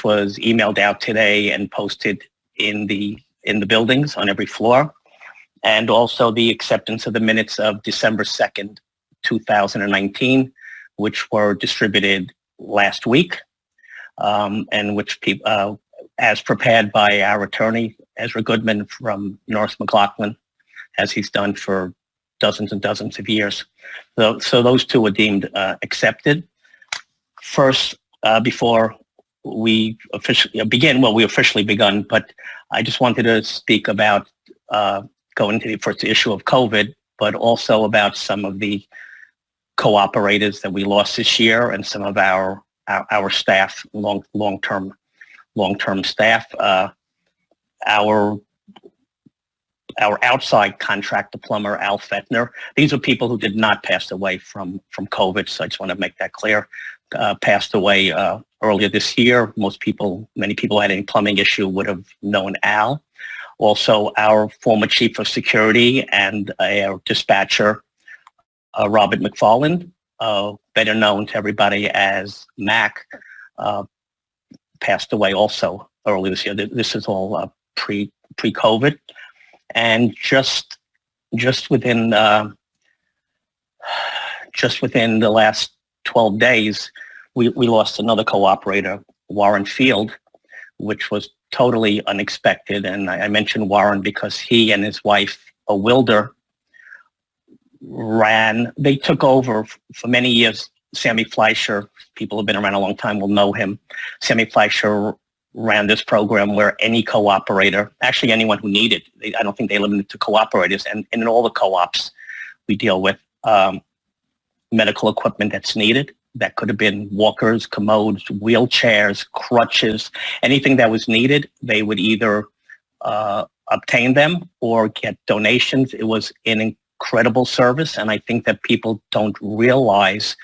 which was emailed out today and posted in the buildings on every floor, and also the acceptance of the minutes of December 2nd, 2019, which were distributed last week, and which as prepared by our attorney, Ezra Goodman from Norris McLaughlin, as he's done for dozens and dozens of years. So those two were deemed accepted. First, before we officially begin, well, we officially begun, but I just wanted to speak about going to the first issue of COVID, but also about some of the cooperators that we lost this year and some of our staff, long-term staff. Our outside contractor plumber, Al Fettner. These are people who did not pass away from COVID, so I just want to make that clear. Passed away earlier this year. Many people who had any plumbing issue would have known Al. Also, our former chief of security and our dispatcher, Robert McFarland, better known to everybody as Mac, passed away also earlier this year. This is all pre-COVID. And just within the last 12 days, we lost another cooperator, Warren Field, which was totally unexpected. And I mentioned Warren because he and his wife, Wilder, they took over for many years. Sammy Fleischer, people who've been around a long time will know him. Sammy Fleischer ran this program where any cooperator, actually anyone who needed, I don't think they limited to cooperators, and in all the co-ops we deal with medical equipment that's needed. That could have been walkers, commodes, wheelchairs, crutches, anything that was needed. They would either obtain them or get donations. It was an incredible service, and I think that people don't realize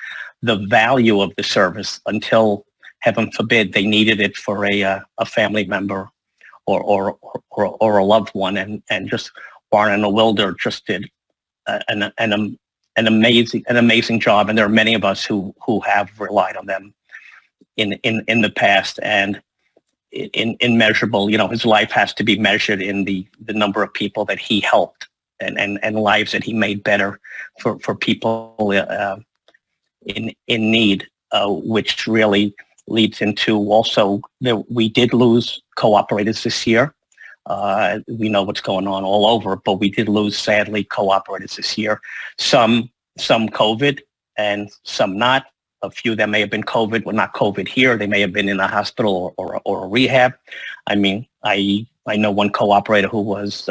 the value of the service until, heaven forbid, they needed it for a family member or a loved one. And just Warren and Wilder just did an amazing job. And there are many of us who have relied on them in the past, and in measurable, his life has to be measured in the number of people that he helped and lives that he made better for people in need, which really leads into also that we did lose cooperators this year. We know what's going on all over, but we did lose, sadly, cooperators this year. Some COVID and some not. A few that may have been COVID were not COVID here. They may have been in a hospital or a rehab. I mean, I know one cooperator who was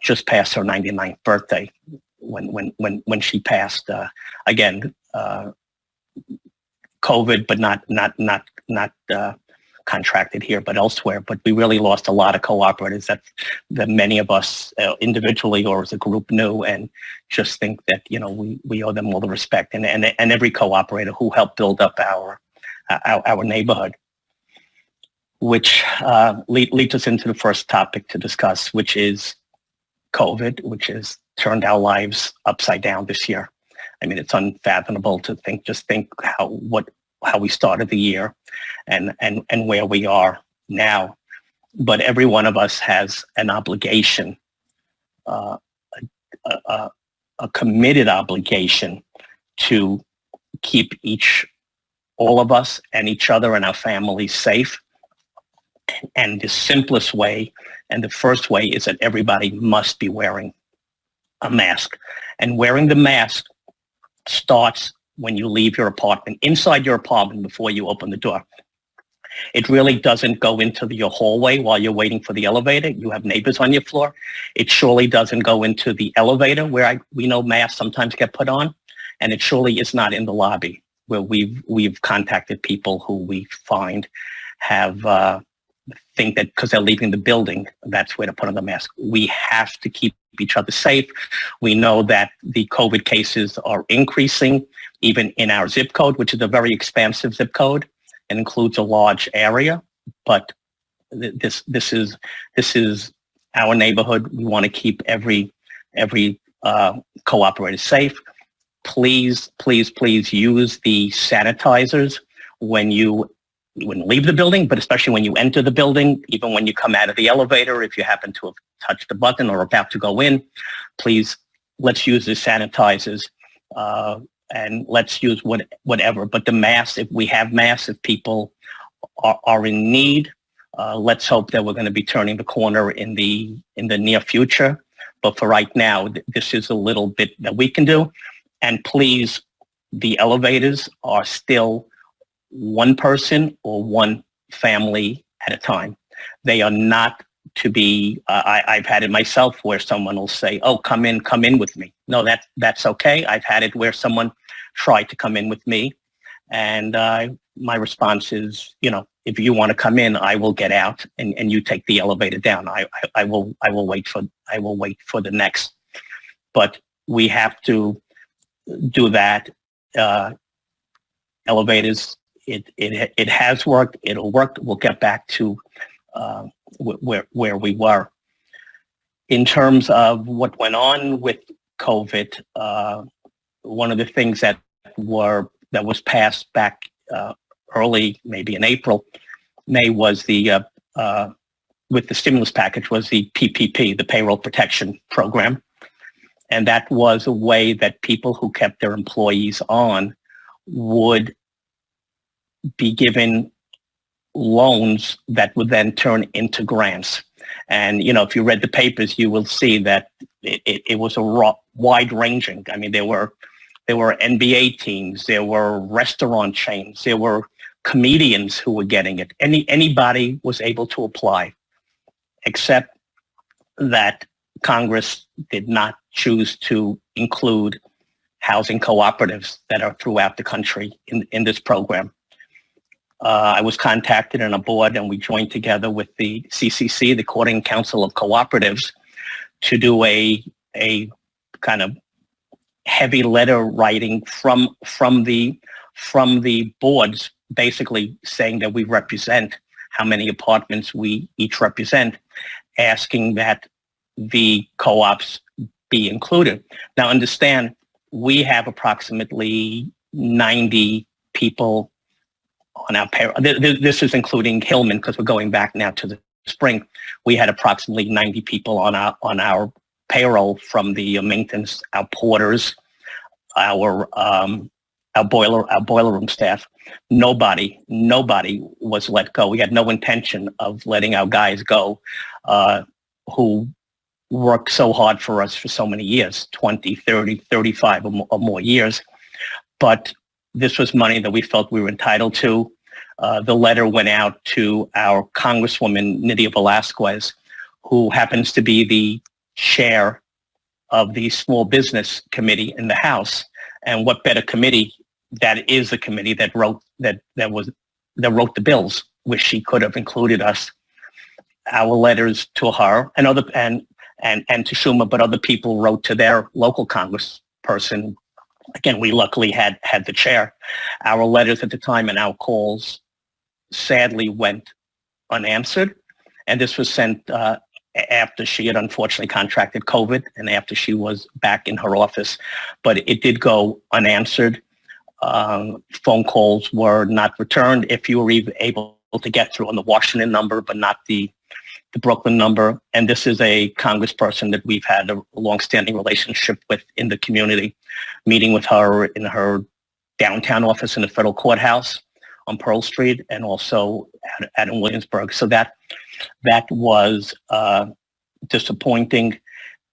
just past her 99th birthday when she passed. Again, COVID, but not contracted here, but elsewhere. But we really lost a lot of cooperators that many of us individually or as a group knew, and just think that we owe them all the respect, and every cooperator who helped build up our neighborhood. Which leads us into the first topic to discuss, which is COVID, which has turned our lives upside down this year. I mean, it's unfathomable to think how we started the year and where we are now. But every one of us has an obligation, a committed obligation to keep all of us and each other and our families safe. And the simplest way and the first way is that everybody must be wearing a mask. And wearing the mask starts when you leave your apartment, inside your apartment before you open the door. It really doesn't go into your hallway while you're waiting for the elevator. You have neighbors on your floor. It surely doesn't go into the elevator where we know masks sometimes get put on. And it surely is not in the lobby where we've contacted people who we find have think that because they're leaving the building, that's where to put on the mask. We have to keep each other safe. We know that the COVID cases are increasing, even in our zip code, which is a very expansive zip code and includes a large area. But this is our neighborhood. We want to keep every cooperator safe. Please use the sanitizers when you wouldn't leave the building, but especially when you enter the building, even when you come out of the elevator, if you happen to have touched the button or about to go in, please, let's use the sanitizers, and let's use whatever. But the masks, if we have masks, if people are in need, let's hope that we're going to be turning the corner in the near future. But for right now, this is a little bit that we can do. And please, the elevators are still one person or one family at a time. They are not to be, I've had it myself where someone will say, oh, come in with me. No, that's okay. I've had it where someone tried to come in with me. And my response is, if you want to come in, I will get out and you take the elevator down. I will wait for the next. But we have to do that. Elevators, it has worked. It'll work. We'll get back to where we were. In terms of what went on with COVID, one of the things that was passed back early, maybe in May, was with the stimulus package, was the PPP, the Payroll Protection Program. And that was a way that people who kept their employees on would be given loans that would then turn into grants. And, if you read the papers, you will see that it was a wide-ranging. I mean, there were NBA teams, there were restaurant chains, there were comedians who were getting it. Anybody was able to apply, except that Congress did not choose to include housing cooperatives that are throughout the country in this program. I was contacted on a board, and we joined together with the CCC, the Coordinating Council of Cooperatives, to do a kind of heavy letter writing from the boards, basically saying that we represent how many apartments we each represent, asking that the co-ops be included. Now, understand, we have approximately 90 people on our payroll. This is including Hillman, because we're going back now to the spring. We had approximately 90 people on our payroll, from the maintenance, our porters, our boiler room staff. Nobody was let go. We had no intention of letting our guys go, who worked so hard for us for so many years, 20, 30, 35 or more years. But this was money that we felt we were entitled to. The letter went out to our Congresswoman, Nydia Velázquez, who happens to be the chair of the Small Business Committee in the House. And what better committee? That is the committee that wrote the bills, which she could have included us. Our letters to her and to Schumer, but other people wrote to their local congressperson. Again, we luckily had the chair. Our letters at the time and our calls sadly went unanswered. And this was sent after she had unfortunately contracted COVID and after she was back in her office. But it did go unanswered. Phone calls were not returned. If you were even able to get through on the Washington number, but not the Brooklyn number. And this is a congressperson that we've had a longstanding relationship with in the community, meeting with her in her downtown office in the federal courthouse on Pearl Street, and also out in Williamsburg. So that was disappointing.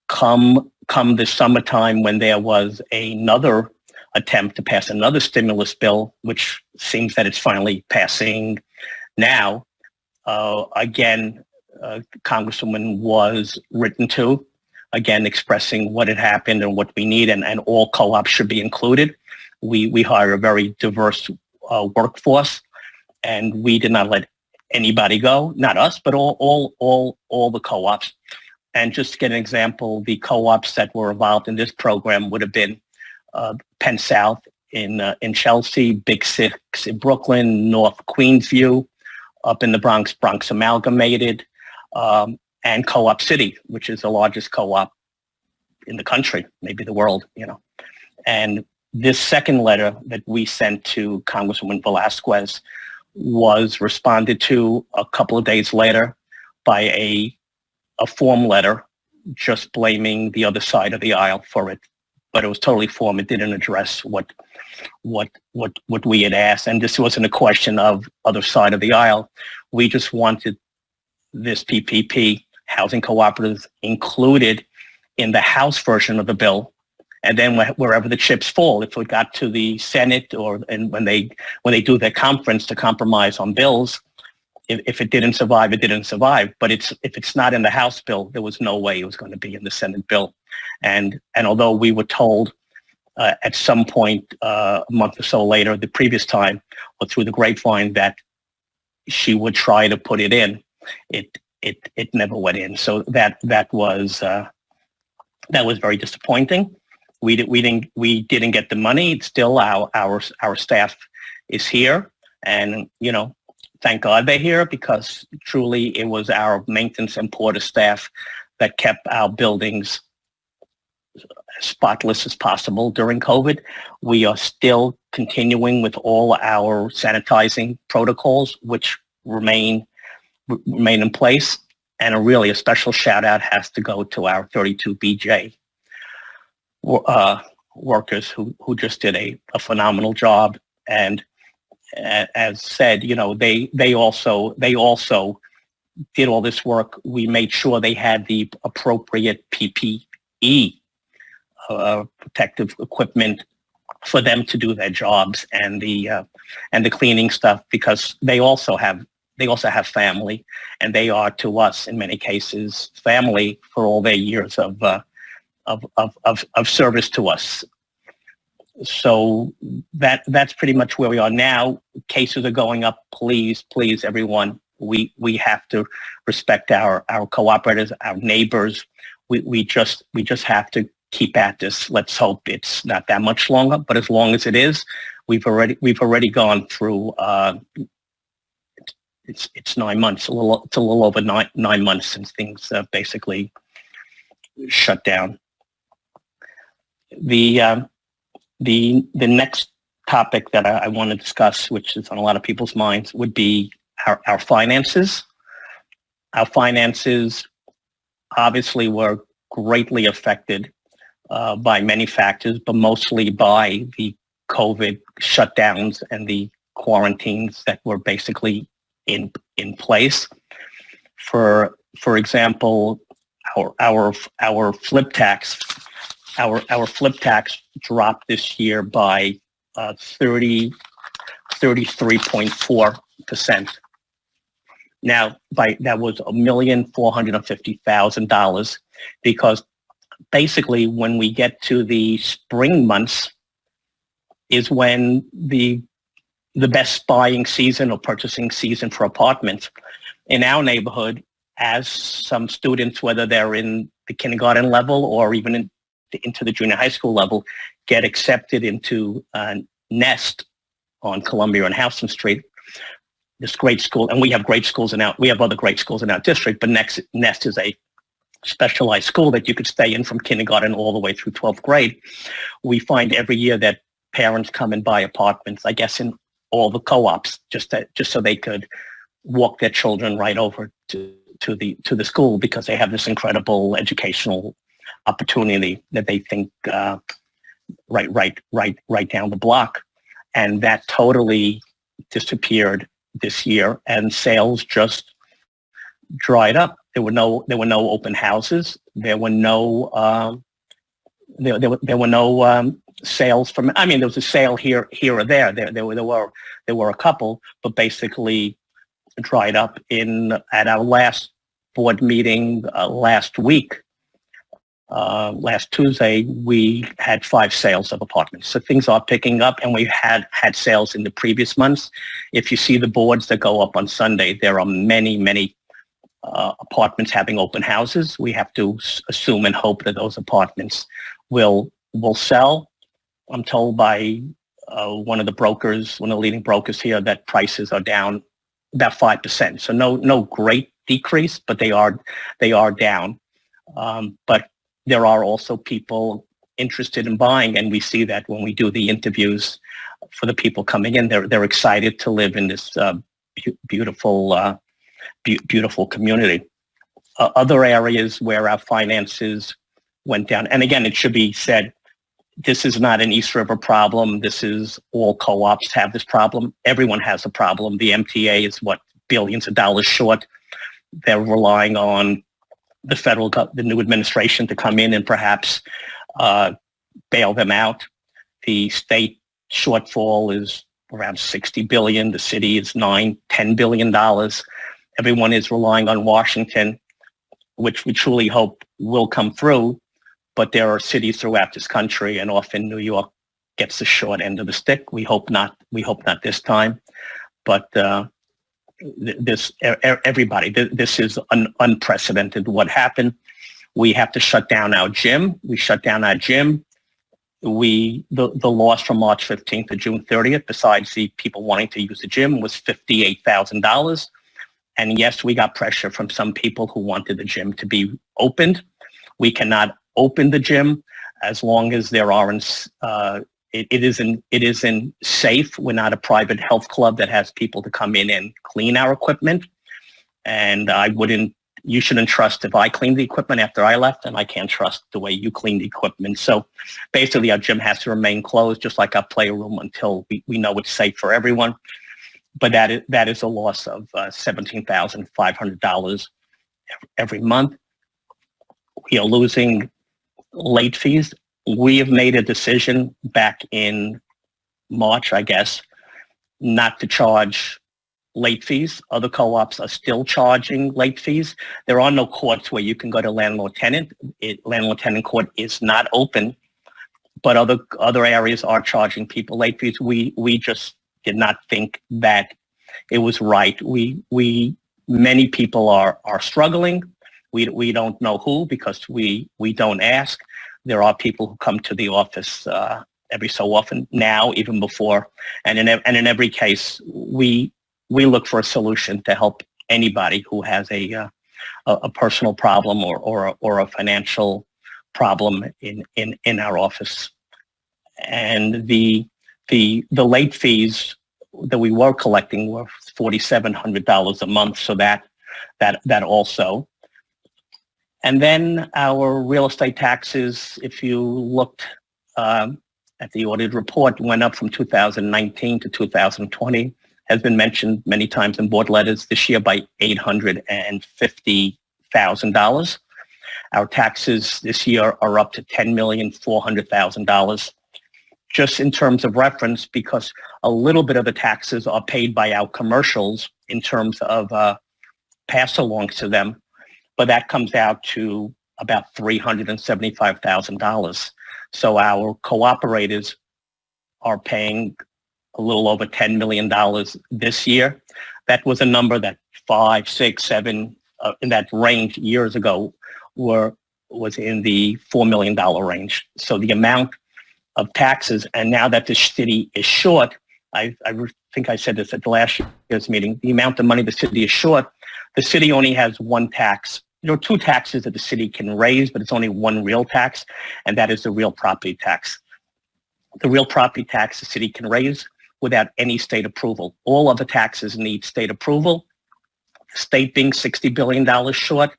Come this summertime, when there was another attempt to pass another stimulus bill, which seems that it's finally passing now, again, Congresswoman was written to, again, expressing what had happened and what we need, and all co-ops should be included. We hire a very diverse workforce, and we did not let anybody go, not us, but all the co-ops. And just to get an example, the co-ops that were involved in this program would have been Penn South in Chelsea, Big Six in Brooklyn, North Queensview, up in the Bronx Amalgamated, and Co-op City, which is the largest co-op in the country, maybe the world, And this second letter that we sent to Congresswoman Velázquez was responded to a couple of days later by a form letter just blaming the other side of the aisle for it. But it was totally form. It didn't address what we had asked. And this wasn't a question of other side of the aisle. We just wanted this PPP, housing cooperatives, included in the House version of the bill. And then wherever the chips fall, if it got to the Senate and when they do their conference to compromise on bills, if it didn't survive, it didn't survive. But if it's not in the House bill, there was no way it was going to be in the Senate bill. And although we were told at some point a month or so later, the previous time, or through the grapevine, that she would try to put it in, it never went in. So that was very disappointing. We didn't get the money. It's still our staff is here, and thank God they're here, because truly it was our maintenance and porter staff that kept our buildings as spotless as possible during COVID. We are still continuing with all our sanitizing protocols, which remain in place. And a special shout out has to go to our 32 BJ workers who just did a phenomenal job. And as said, they also did all this work. We made sure they had the appropriate PPE, protective equipment, for them to do their jobs, and the cleaning stuff, because they also have family, and they are to us in many cases family for all their years of service to us. So that's pretty much where we are now. Cases are going up. Please, everyone, we have to respect our cooperators, our neighbors. We just have to keep at this. Let's hope it's not that much longer, but as long as it is, we've already gone through. It's 9 months. It's a little over nine months since things basically shut down. The next topic that I want to discuss, which is on a lot of people's minds, would be our finances. Our finances obviously were greatly affected by many factors, but mostly by the COVID shutdowns and the quarantines that were basically in place. For example, our flip tax. Our flip tax dropped this year by 33.4%. Now, that was $1,450,000, because basically when we get to the spring months is when the best buying season or purchasing season for apartments. In our neighborhood, as some students, whether they're in the kindergarten level or even into the junior high school level, get accepted into Nest on Columbia and Houston Street, this great school, and we have other great schools in our district, but Nest is a specialized school that you could stay in from kindergarten all the way through 12th grade. We find every year that parents come and buy apartments, I guess, in all the co-ops, just so they could walk their children right over to the school, because they have this incredible educational opportunity that they think right down the block. And that totally disappeared this year, and sales just dried up. There were no open houses. There were no sales from. I mean, there was a sale here or there. There were a couple, but basically dried up. At our last board meeting last week, last Tuesday, we had 5 sales of apartments. So things are picking up, and we've had sales in the previous months. If you see the boards that go up on Sunday, there are many apartments having open houses. We have to assume and hope that those apartments will sell. I'm told by one of the leading brokers here, that prices are down about 5%. So no great decrease, but they are down. But there are also people interested in buying, and we see that when we do the interviews for the people coming in. They're excited to live in this beautiful community. Other areas where our finances went down, and again, it should be said, this is not an East River problem. This is all co-ops have this problem. Everyone has a problem. The MTA is billions of dollars short. They're relying on the new administration to come in and perhaps bail them out. The state shortfall is around $60 billion. The city is $10 billion. Everyone is relying on Washington, which we truly hope will come through. But there are cities throughout this country, and often New York gets the short end of the stick. We hope not. We hope not this time. But this is unprecedented. What happened? We have to shut down our gym. We shut down our gym. The loss from March 15th to June 30th, besides the people wanting to use the gym, was $58,000. And yes, we got pressure from some people who wanted the gym to be opened. We cannot open the gym as long as there aren't. It isn't safe. We're not a private health club that has people to come in and clean our equipment. And you shouldn't trust if I clean the equipment after I left, and I can't trust the way you clean the equipment. So basically our gym has to remain closed, just like our playroom, until we know it's safe for everyone. But that is a loss of $17,500 every month. We are losing late fees. We have made a decision back in March, I guess, not to charge late fees. Other co-ops are still charging late fees. There are no courts where you can go to landlord-tenant. Landlord-tenant court is not open, but other areas are charging people late fees. We just did not think that it was right. Many people are struggling. We don't know who, because we don't ask. There are people who come to the office every so often now, even before, and in every case, we look for a solution to help anybody who has a personal problem or a financial problem in our office. And the late fees that we were collecting were $4,700 a month. So that also. And then our real estate taxes, if you looked at the audit report, went up from 2019 to 2020, has been mentioned many times in board letters, this year by $850,000. Our taxes this year are up to $10,400,000. Just in terms of reference, because a little bit of the taxes are paid by our commercials in terms of pass-alongs to them, but that comes out to about $375,000. So our cooperators are paying a little over $10 million this year. That was a number that 5, 6, 7 in that range years ago was in the $4 million range. So the amount of taxes, and now that the city is short, I think I said this at the last year's meeting, the amount of money the city is short, the city only has one tax. There are two taxes that the city can raise, but it's only one real tax, and that is the real property tax. The real property tax the city can raise without any state approval. All other taxes need state approval. The state being $60 billion short,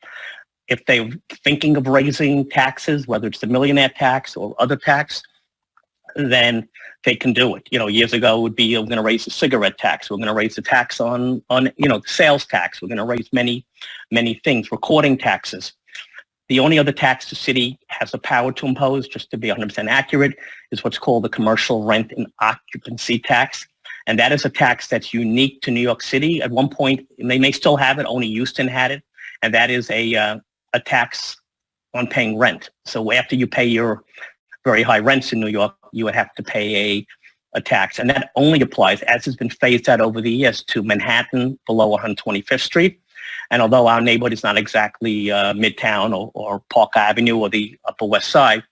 if they're thinking of raising taxes, whether it's the millionaire tax or other tax, then they can do it. Years ago it would be, we're going to raise the cigarette tax. We're going to raise the tax on sales tax. We're going to raise many things, recording taxes. The only other tax the city has the power to impose, just to be 100% accurate, is what's called the commercial rent and occupancy tax. And that is a tax that's unique to New York City. At one point, and they may still have it, only Houston had it, and that is a tax on paying rent. So after you pay your very high rents in New York, you would have to pay a tax. And that only applies, as has been phased out over the years, to Manhattan below 125th Street. And although our neighborhood is not exactly Midtown or Park Avenue or the Upper West Side,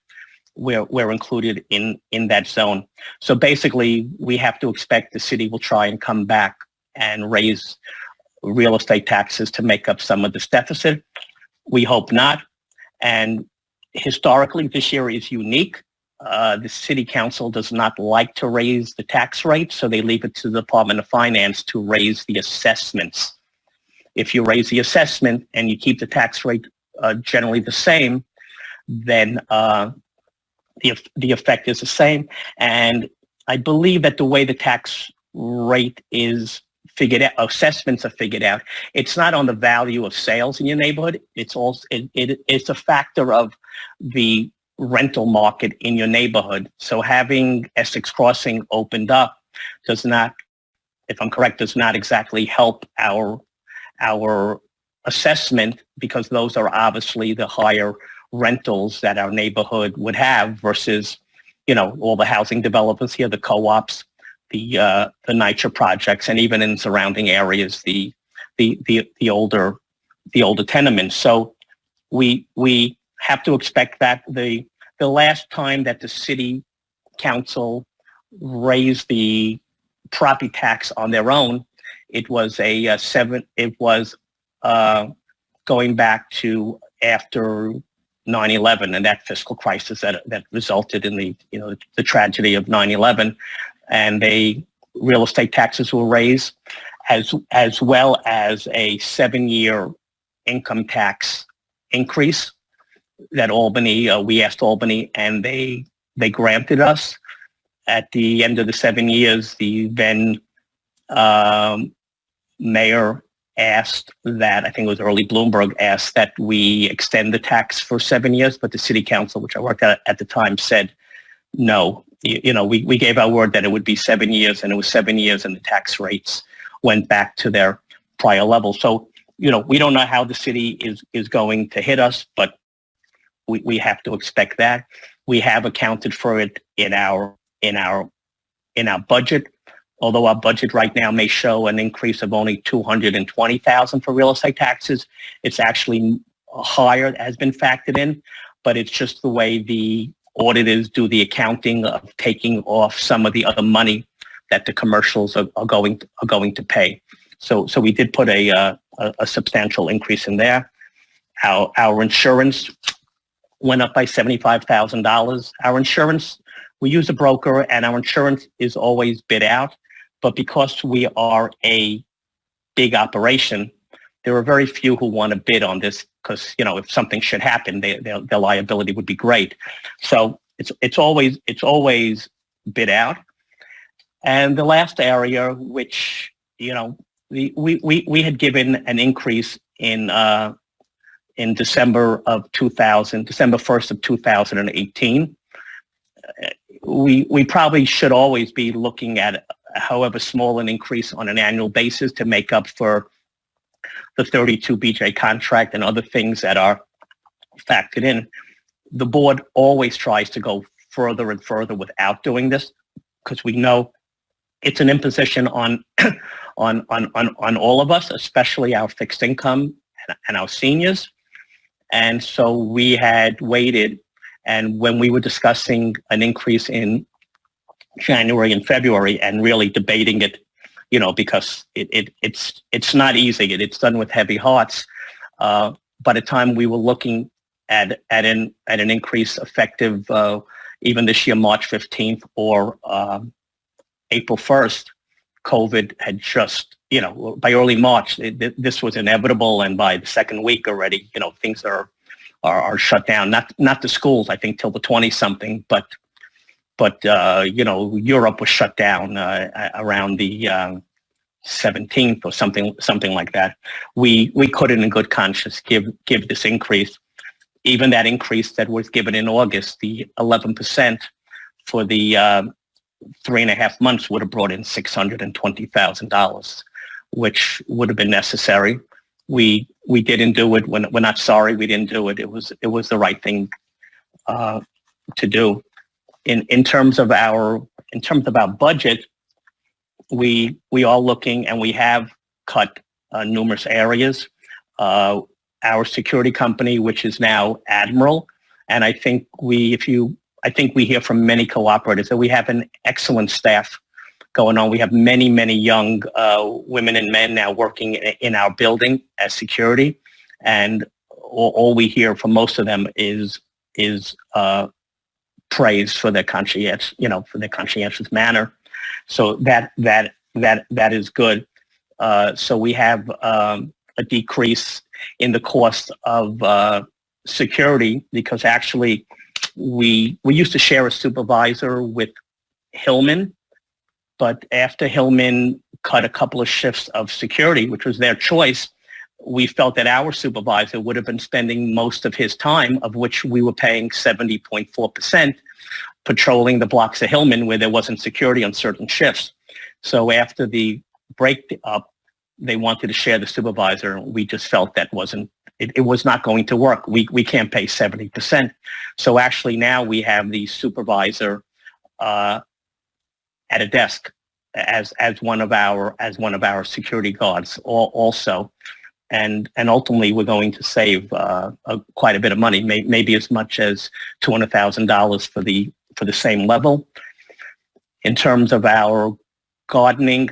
we're included in that zone. So basically, we have to expect the city will try and come back and raise real estate taxes to make up some of this deficit. We hope not. And historically, this year is unique the city council does not like to raise the tax rate, so they leave it to the Department of Finance to raise the assessments. If you raise the assessment and you keep the tax rate generally the same, then the effect is the same. And I believe that the way the tax rate is figured out, assessments are figured out, it's not on the value of sales in your neighborhood. It's also it's a factor of the rental market in your neighborhood. So having Essex Crossing opened up does not, if I'm correct, does not exactly help our assessment, because those are obviously the higher rentals that our neighborhood would have versus, you know, all the housing developers here, the co-ops, the NYCHA projects, and even in surrounding areas, the older tenements. So we have to expect that. The last time that the city council raised the property tax on their own, it was going back to after 9/11 and that fiscal crisis that resulted in the tragedy of 9/11, and real estate taxes were raised, as well as a 7-year income tax increase that Albany, we asked Albany, and they granted us. At the end of the 7 years, the then mayor asked that, I think it was Early Bloomberg, asked that we extend the tax for 7 years, but the city council, which I worked at the time, said no. We gave our word that it would be 7 years, and it was 7 years, and the tax rates went back to their prior level. So, we don't know how the city is going to hit us, but we have to expect that. We have accounted for it in our budget. Although our budget right now may show an increase of only $220,000 for real estate taxes, it's actually higher, has been factored in, but it's just the way the auditors do the accounting of taking off some of the other money that the commercials are going to pay. So we did put a substantial increase in there. Our insurance went up by $75,000. Our insurance, we use a broker, and our insurance is always bid out. But because we are a big operation, there are very few who want to bid on this, because if something should happen, their liability would be great. So it's always bid out. And the last area, which we had given an increase in December 1st of 2018. We probably should always be looking at, however small an increase on an annual basis, to make up for the 32 BJ contract and other things that are factored in. The board always tries to go further and further without doing this, because we know it's an imposition on all of us, especially our fixed income and our seniors. And so we had waited, and when we were discussing an increase in January and February and really debating it, because it's not easy. It's done with heavy hearts. By the time we were looking at an increase effective even this year, March 15th or April 1st, COVID had just, by early March, this was inevitable, and by the second week already, things are shut down. Not the schools, I think, till the 20-something, but Europe was shut down around the 17th or something like that. We couldn't, in good conscience, give this increase. Even that increase that was given in August, the 11% for the 3.5 months, would have brought in $620,000, which would have been necessary. We didn't do it. We're not sorry we didn't do it. It was the right thing to do. In terms of our budget, we are looking, and we have cut numerous areas. Our security company, which is now Admiral, and I think we hear from many cooperators that we have an excellent staff going on. We have many, many young women and men now working in our building as security, and all we hear from most of them is praised for their conscientious manner. So that is good. So we have a decrease in the cost of security, because actually we used to share a supervisor with Hillman, but after Hillman cut a couple of shifts of security, which was their choice, we felt that our supervisor would have been spending most of his time, of which we were paying 70.4%, patrolling the blocks of Hillman where there wasn't security on certain shifts. So after the break up, they wanted to share the supervisor. We just felt that it was not going to work. We can't pay 70%. So actually now we have the supervisor at a desk as one of our security guards also. And ultimately, we're going to save quite a bit of money, maybe as much as $200,000 for the same level. In terms of our gardening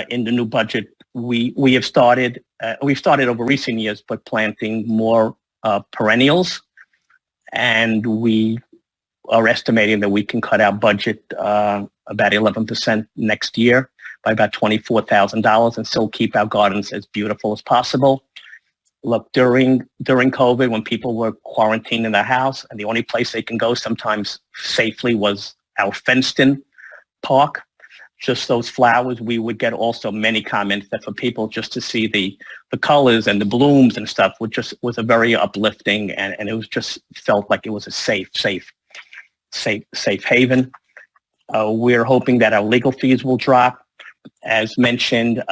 in the new budget, we've started over recent years, but planting more perennials, and we are estimating that we can cut our budget about 11% next year, by about $24,000, and still keep our gardens as beautiful as possible. Look, during COVID, when people were quarantined in their house, and the only place they can go sometimes safely was our fenced-in park, just those flowers, we would get also many comments that for people just to see the colors and the blooms and stuff was a very uplifting, and it was just felt like it was a safe haven. We're hoping that our legal fees will drop. As mentioned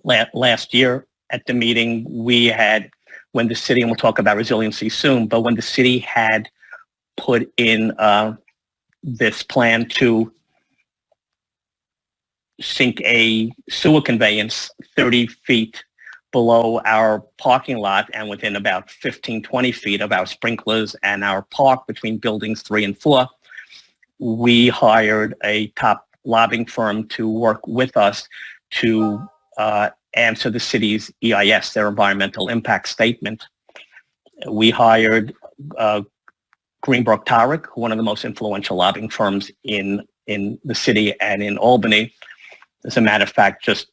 last year at the meeting, we had, when the city, and we'll talk about resiliency soon, but when the city had put in this plan to sink a sewer conveyance 30 feet below our parking lot and within about 15, 20 feet of our sprinklers and our park between buildings 3 and 4, we hired a top lobbying firm to work with us to answer the city's EIS, their environmental impact statement. We hired Greenbrook Tarek, one of the most influential lobbying firms in the city and in Albany. As a matter of fact, just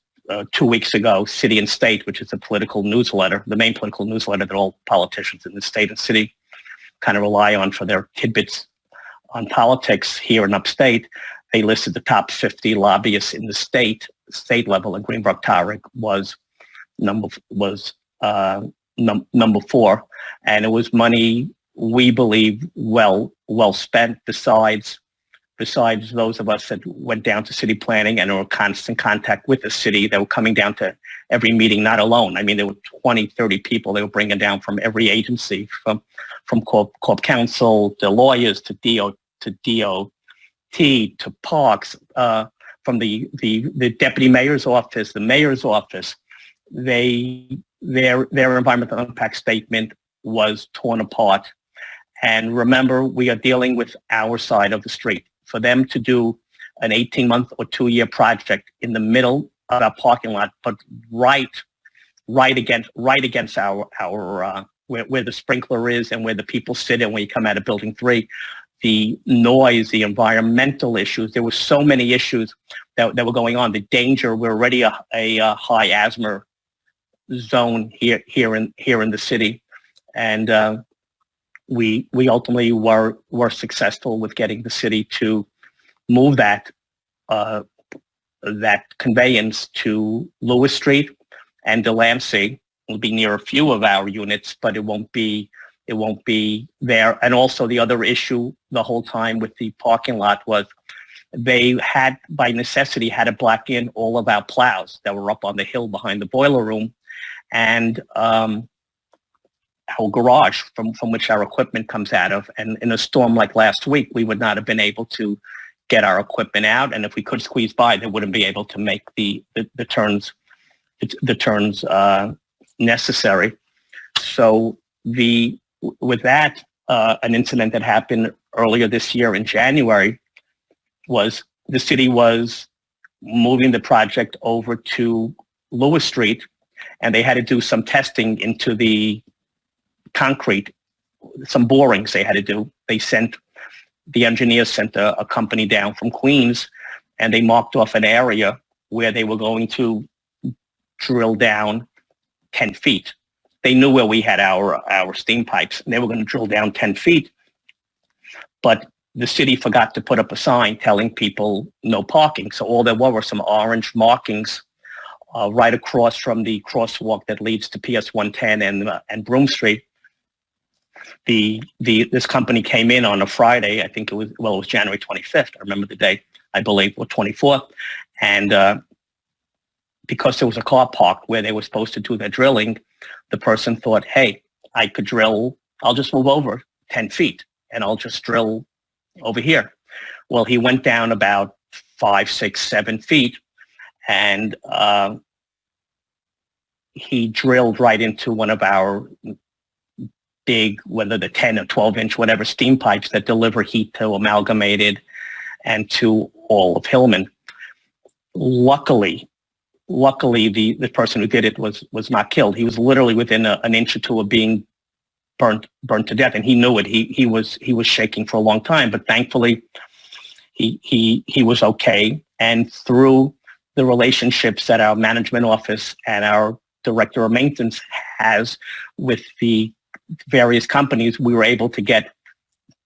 2 weeks ago, City and State, which is a political newsletter, the main political newsletter that all politicians in the state and city kind of rely on for their tidbits on politics here in upstate, they listed the top 50 lobbyists in the state level, and Greenbrook Tarek was number 4, and it was money we believe well spent. Besides those of us that went down to city planning and were in constant contact with the city, that were coming down to every meeting, not alone. I mean, there were 20, 30 people they were bringing down from every agency, from Corp Council to lawyers to DOT to parks, from the deputy mayor's office, the mayor's office. Their environmental impact statement was torn apart. And remember, we are dealing with our side of the street. For them to do an 18-month or 2-year project in the middle of our parking lot, but right against our where the sprinkler is and where the people sit in when you come out of building 3, the noise, the environmental issues, there were so many issues that were going on. The danger, we're already a high asthma zone here in the city, and we ultimately were successful with getting the city to move that conveyance to Lewis Street and Delancey. It'll be near a few of our units, but it won't be there. And also the other issue the whole time with the parking lot was they had, by necessity, had to black in all of our plows that were up on the hill behind the boiler room, and our garage from which our equipment comes out of. And in a storm like last week, we would not have been able to get our equipment out. And if we could squeeze by, they wouldn't be able to make the turns necessary. So with that, an incident that happened earlier this year in January was the city was moving the project over to Lewis Street, and they had to do some testing into the concrete, some borings they had to do. They sent the engineers sent a company down from Queens, and they marked off an area where they were going to drill down 10 feet. They knew where we had our steam pipes, and they were going to drill down 10 feet. But the city forgot to put up a sign telling people no parking. So all there were some orange markings right across from the crosswalk that leads to PS 110 and Broome Street. This company came in on a Friday. I think it was January 25th. I remember the day, I believe, or 24th. And because there was a car parked where they were supposed to do their drilling, the person thought, hey, I could drill, I'll just move over 10 feet and I'll just drill over here. Well, he went down about 5, 6, 7 feet, and he drilled right into one of our big, whether the 10 or 12-inch, whatever, steam pipes that deliver heat to Amalgamated and to all of Hillman. Luckily, the person who did it was not killed. He was literally within an inch or two of being burnt to death, and he knew it. He was shaking for a long time, but thankfully he was okay. And through the relationships that our management office and our director of maintenance has with the various companies, we were able to get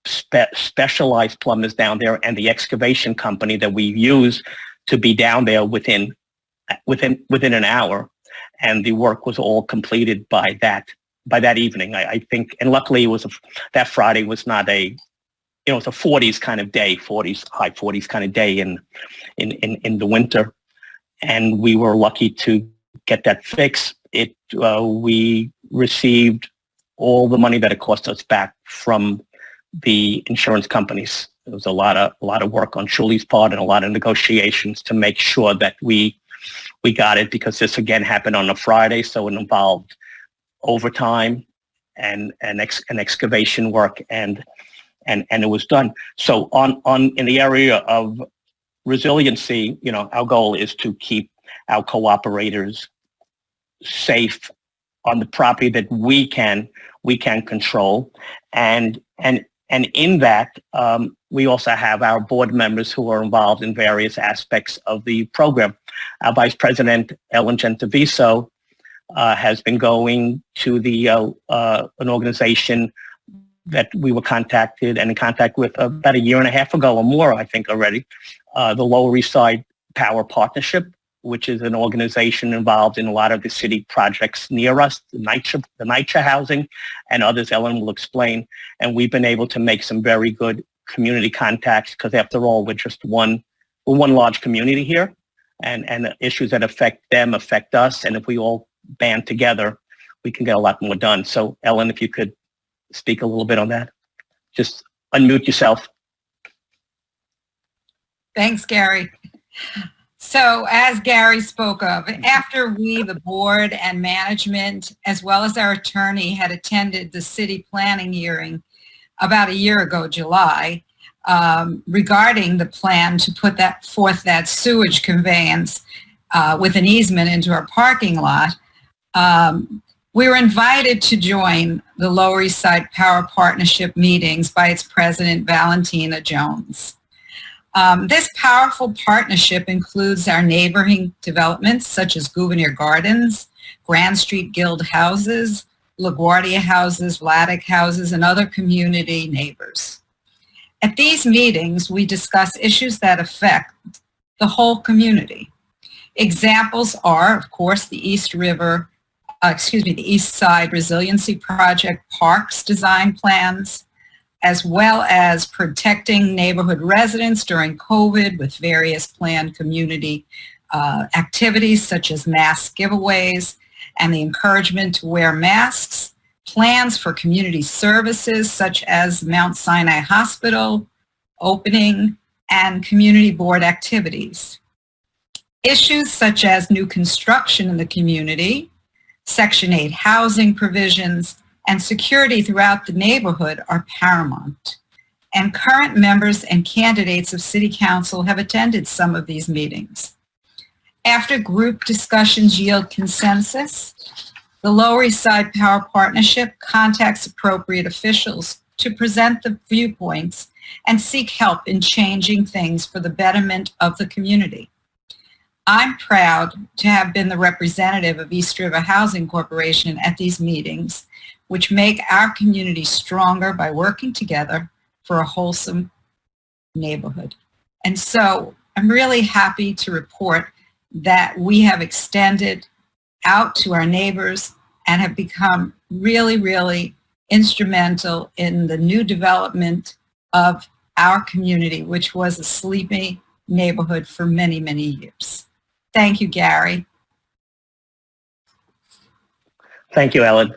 specialized plumbers down there, and the excavation company that we use to be down there within an hour, and the work was all completed by that evening. I think, and luckily it was that Friday was not it's a 40s kind of day, high 40s kind of day in the winter, and we were lucky to get that fixed. We received all the money that it cost us back from the insurance companies. There was a lot of work on Shuli's part and a lot of negotiations to make sure that we got it, because this again happened on a Friday, so it involved overtime and excavation work, and it was done. So in the area of resiliency, our goal is to keep our cooperators safe on the property that we can control, and in that we also have our board members who are involved in various aspects of the program. Our Vice President Ellen Gentaviso has been going to an organization that we were contacted and in contact with about a year and a half ago or more, I think already, the Lower East Side Power Partnership, which is an organization involved in a lot of the city projects near us, the NYCHA housing and others Ellen will explain. And we've been able to make some very good community contacts, because after all, we're one large community here, and the issues that affect them affect us. And if we all band together, we can get a lot more done. So Ellen, if you could speak a little bit on that. Just unmute yourself. Thanks, Gary. So as Gary spoke of, after we, the board and management, as well as our attorney, had attended the city planning hearing about a year ago, July, regarding the plan to put forth that sewage conveyance with an easement into our parking lot, we were invited to join the Lower East Side Power Partnership meetings by its president, Valentina Jones. This powerful partnership includes our neighboring developments such as Gouverneur Gardens, Grand Street Guild Houses, LaGuardia Houses, Vladeck Houses, and other community neighbors. At these meetings, we discuss issues that affect the whole community. Examples are, of course, the East Side Resiliency Project Parks design plans, as well as protecting neighborhood residents during COVID with various planned community activities such as mask giveaways and the encouragement to wear masks, plans for community services such as Mount Sinai Hospital opening, and community board activities. Issues such as new construction in the community, Section 8 housing provisions, and security throughout the neighborhood are paramount. And current members and candidates of City Council have attended some of these meetings. After group discussions yield consensus, the Lower East Side Power Partnership contacts appropriate officials to present the viewpoints and seek help in changing things for the betterment of the community. I'm proud to have been the representative of East River Housing Corporation at these meetings, which make our community stronger by working together for a wholesome neighborhood. And so I'm really happy to report that we have extended out to our neighbors and have become really, really instrumental in the new development of our community, which was a sleepy neighborhood for many, many years. Thank you, Gary. Thank you, Ellen.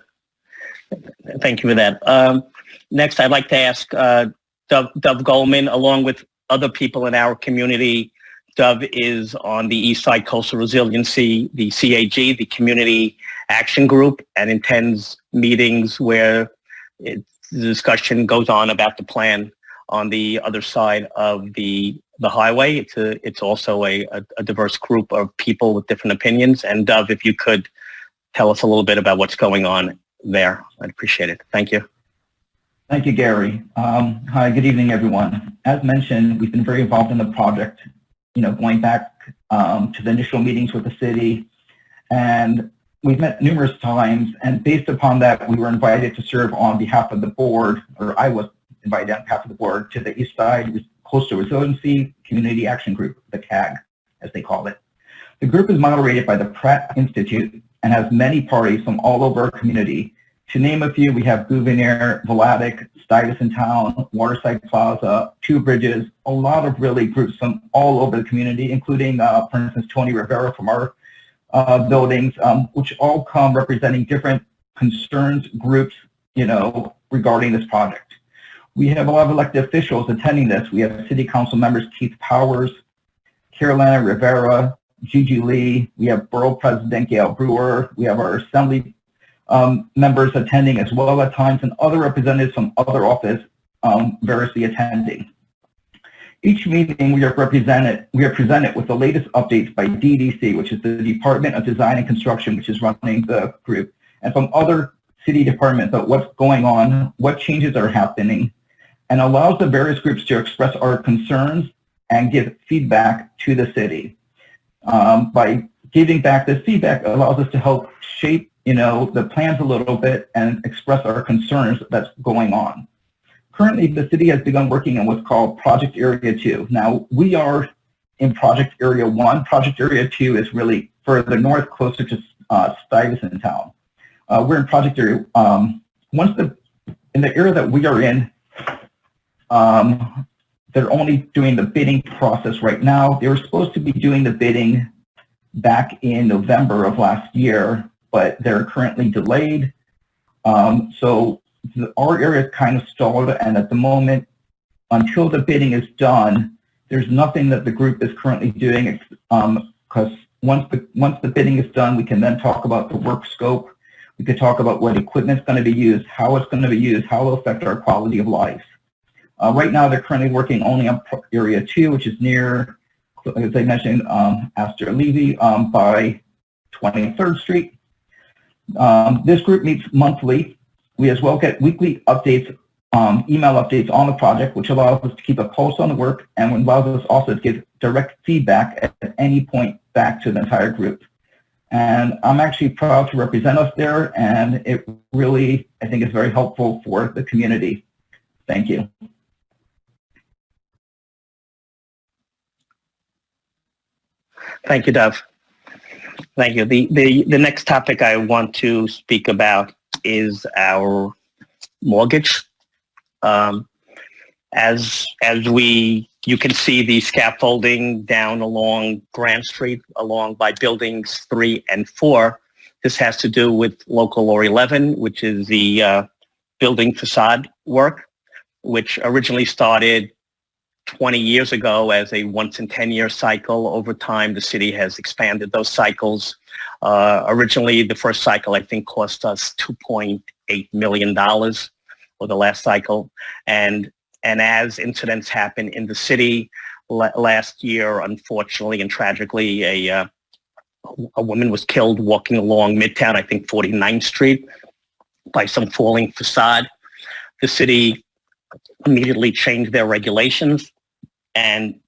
Thank you for that. Next, I'd like to ask Dov Goldman, along with other people in our community. Dov is on the East Side Coastal Resiliency, the CAG, the Community Action Group, and attends meetings where the discussion goes on about the plan on the other side of the highway. It's also a diverse group of people with different opinions. And Dov, if you could tell us a little bit about what's going on there, I'd appreciate it. Thank you. Thank you, Gary. Hi, good evening, everyone. As mentioned, we've been very involved in the project, going back to the initial meetings with the city, and we've met numerous times, and based upon that, we were invited to serve on behalf of the board, or I was invited on behalf of the board, to the East Side Coastal Resiliency Community Action Group, the CAG, as they call it. The group is moderated by the Pratt Institute and has many parties from all over our community. To name a few, we have Gouverneur, Vladeck, Stuyvesant Town, Waterside Plaza, Two Bridges, a lot of really groups from all over the community, including, for instance, Tony Rivera from our buildings, which all come representing different concerns, groups, regarding this project. We have a lot of elected officials attending this. We have City Council members Keith Powers, Carolina Rivera, Gigi Lee. We have Borough President Gail Brewer. We have our Assembly members attending as well at times, and other representatives from other offices variously attending. Each meeting we are presented with the latest updates by DDC, which is the Department of Design and Construction, which is running the group, and from other city departments about what's going on, what changes are happening, and allows the various groups to express our concerns and give feedback to the city. By giving back this feedback, it allows us to help shape the plans a little bit and express our concerns that's going on. Currently, the city has begun working on what's called Project Area 2. Now, we are in Project Area 1. Project Area 2 is really further north, closer to Stuyvesant Town. We're in Project Area. In the area that we are in, they're only doing the bidding process right now. They were supposed to be doing the bidding back in November of last year, but they're currently delayed. So our area is kind of stalled, and at the moment, until the bidding is done, there's nothing that the group is currently doing, because once the bidding is done, we can then talk about the work scope. We could talk about what equipment's going to be used, how it's going to be used, how it will affect our quality of life. Right now, they're currently working only on Area 2, which is near, as I mentioned, Astor Levy by 23rd Street. This group meets monthly. We as well get weekly updates, email updates on the project, which allows us to keep a pulse on the work and allows us also to give direct feedback at any point back to the entire group. And I'm actually proud to represent us there, and it really, I think, is very helpful for the community. Thank you. Thank you, Dov. Thank you. The next topic I want to speak about is our mortgage. As you can see the scaffolding down along Grant Street, along by buildings 3 and 4. This has to do with local law 11, which is the building facade work, which originally started 20 years ago as a once in 10-year cycle. Over time, the city has expanded those cycles. Originally, the first cycle, I think, cost us $2.8 million, or the last cycle. And as incidents happen in the city, last year, unfortunately and tragically, a woman was killed walking along Midtown, I think 49th Street, by some falling facade. The city immediately changed their regulations and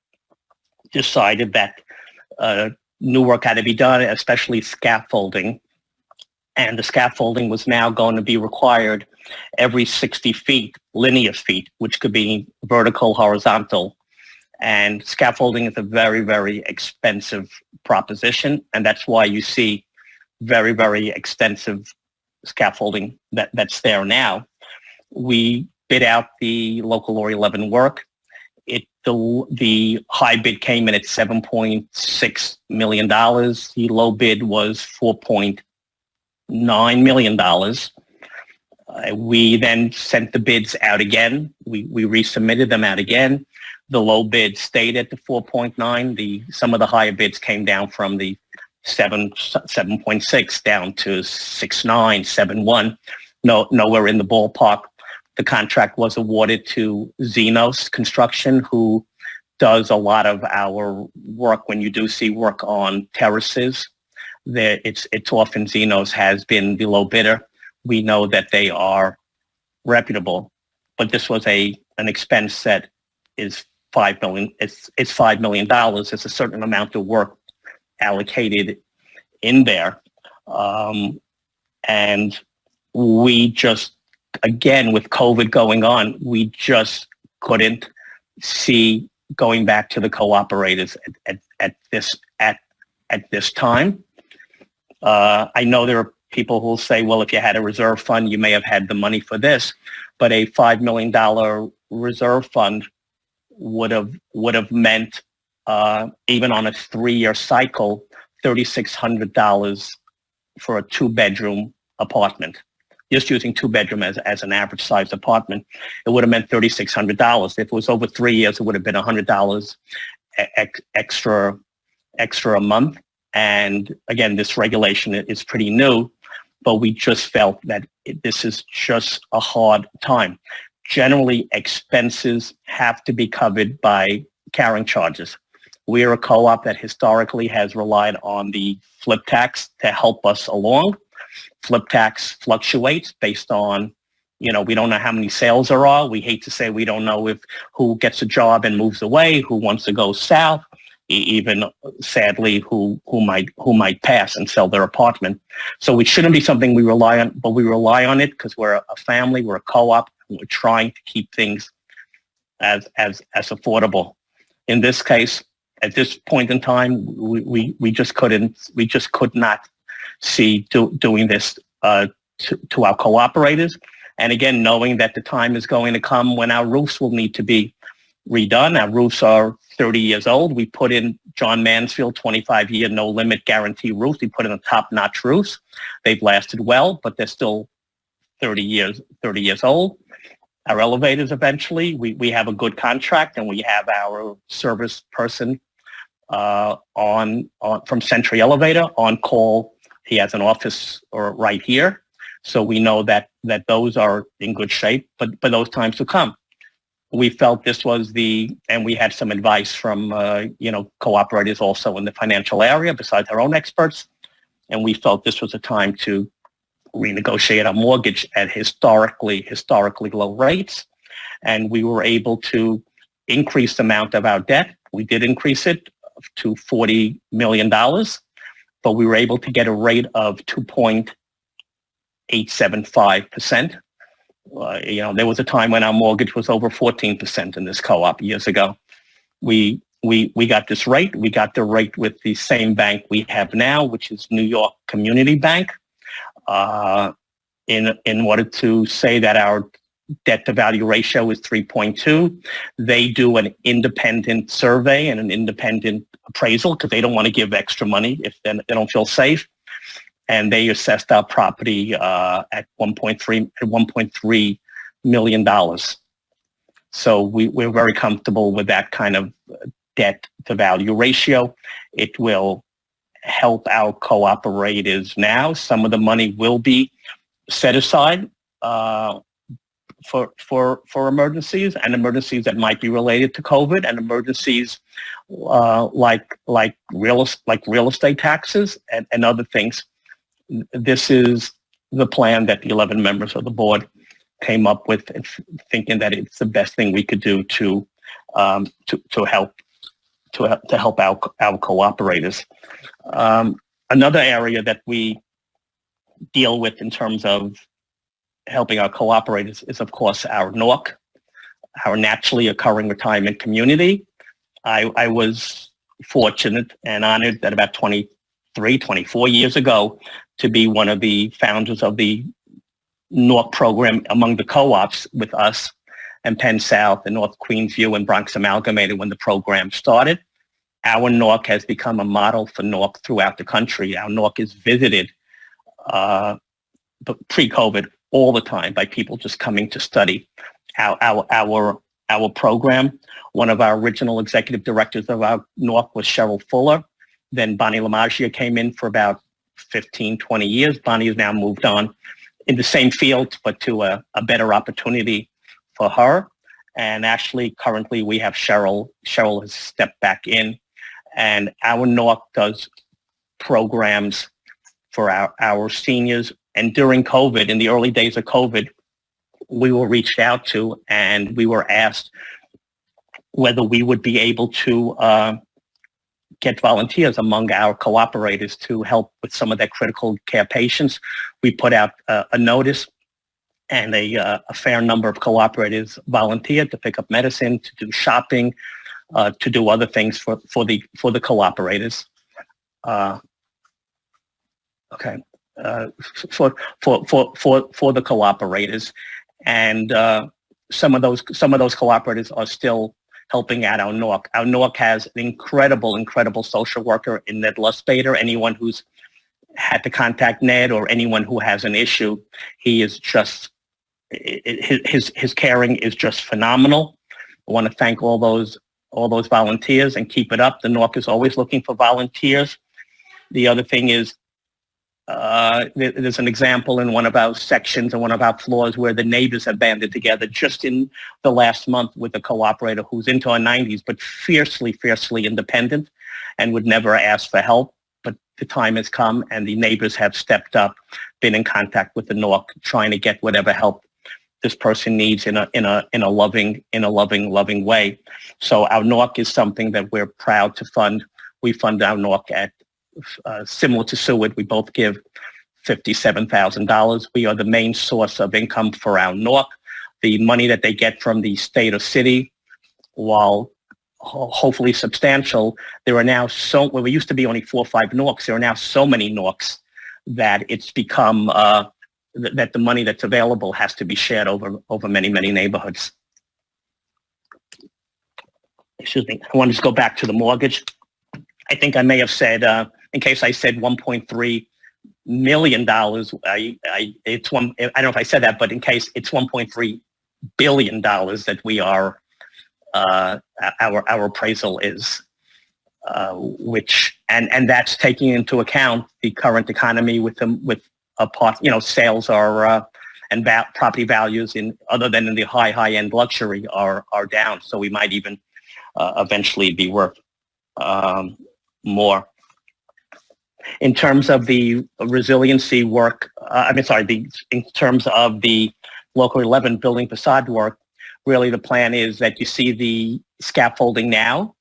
decided that new work had to be done, especially scaffolding. And the scaffolding was now going to be required every 60 feet, linear feet, which could be vertical, horizontal. And scaffolding is a very, very expensive proposition. And that's why you see very, very extensive scaffolding that's there now. We bid out the local law 11 work. The high bid came in at $7.6 million. The low bid was $4.9 million. We then sent the bids out again. We resubmitted them out again. The low bid stayed at the 4.9. Some of the higher bids came down from the 7.6 down to 6.9, 7.1. Nowhere in the ballpark. The contract was awarded to Xenos Construction, who does a lot of our work. When you do see work on terraces, it's often Xenos has been the low bidder. We know that they are reputable, but this was an expense that is $5 million. It's $5 million. There's a certain amount of work allocated in there, and we just, again, with COVID going on, we just couldn't see going back to the cooperators at this time. I know there are people who will say, well, if you had a reserve fund, you may have had the money for this, but a $5 million reserve fund would have meant, even on a 3-year cycle, $3,600 for a 2-bedroom apartment. Just using 2-bedroom as an average size apartment, it would have meant $3,600. If it was over 3 years, it would have been $100 extra a month. And again, this regulation is pretty new, but we just felt that this is just a hard time. Generally, expenses have to be covered by carrying charges. We are a co-op that historically has relied on the flip tax to help us along. Flip tax fluctuates based on, we don't know how many sales there are. We hate to say we don't know who gets a job and moves away, who wants to go south, even sadly who might pass and sell their apartment. So it shouldn't be something we rely on, but we rely on it because we're a family, we're a co-op, and we're trying to keep things as affordable. In this case, at this point in time, we just could not see doing this to our cooperators. And again, knowing that the time is going to come when our roofs will need to be redone. Our roofs are 30 years old. We put in John Mansfield 25-year no limit guarantee roofs. We put in the top-notch roofs. They've lasted well, but they're still 30 years old. Our elevators, eventually, we have a good contract, and we have our service person from Century Elevator on call. He has an office right here, so we know that those are in good shape, but those times to come. We felt this was and we had some advice from, cooperators also in the financial area besides our own experts, and we felt this was a time to renegotiate our mortgage at historically low rates, and we were able to increase the amount of our debt. We did increase it to $40 million, but we were able to get a rate of 2.875%. There was a time when our mortgage was over 14% in this co-op years ago. We got this rate. We got the rate with the same bank we have now, which is New York Community Bank. In order to say that our debt to value ratio is 3.2, they do an independent survey and an independent appraisal because they don't want to give extra money if they don't feel safe. And they assessed our property at $1.3 million. So we're very comfortable with that kind of debt to value ratio. It will help our cooperators now. Some of the money will be set aside for emergencies, and emergencies that might be related to COVID, and emergencies like real estate taxes and other things. This is the plan that the 11 members of the board came up with, thinking that it's the best thing we could do to help our cooperators. Another area that we deal with in terms of helping our cooperators is, of course, our NORC, our naturally occurring retirement community. I was fortunate and honored that about 24 years ago to be one of the founders of the NORC program among the co-ops with us and Penn South and North Queensview and Bronx Amalgamated when the program started. Our NORC has become a model for NORC throughout the country. Our NORC is visited pre-COVID all the time by people just coming to study our program. One of our original executive directors of our NORC was Cheryl Fuller. Then Bonnie LaMaggia came in for about 15, 20 years. Bonnie has now moved on in the same field, but to a better opportunity for her. And actually, currently, we have Cheryl. Cheryl has stepped back in, and our NORC does programs for our seniors. And during COVID, in the early days of COVID, we were reached out to and we were asked whether we would be able to get volunteers among our cooperators to help with some of their critical care patients. We put out a notice, and a fair number of cooperators volunteered to pick up medicine, to do shopping, to do other things for the cooperators. For the cooperators, and some of those cooperators are still helping out our NORC. Our NORC has an incredible social worker in Ned Lustbader. Anyone who's had to contact Ned or anyone who has an issue, he is just, his caring is just phenomenal. I want to thank all those volunteers and keep it up. The NORC is always looking for volunteers. The other thing is, there's an example in one of our sections and one of our floors where the neighbors have banded together just in the last month with a cooperator who's into her 90s, but fiercely independent and would never ask for help. But the time has come and the neighbors have stepped up, been in contact with the NORC, trying to get whatever help this person needs in a loving way. So our NORC is something that we're proud to fund. We fund our NORC at similar to Seward, we both give $57,000. We are the main source of income for our NORC. The money that they get from the state or city, while hopefully substantial, there are now well, we used to be only 4 or 5 NORCs. There are now so many NORCs that it's become that the money that's available has to be shared over many neighborhoods. Excuse me. I want to just go back to the mortgage. I think I may have said, in case I said $1.3 million, it's one. I don't know if I said that, but in case it's $1.3 billion that we are, our appraisal is, which and that's taking into account the current economy with sales are and property values other than in the high end luxury are down. So we might even eventually be worth more. In terms of the resiliency work, in terms of the Local 11 building facade work, really the plan is that you see the scaffolding now.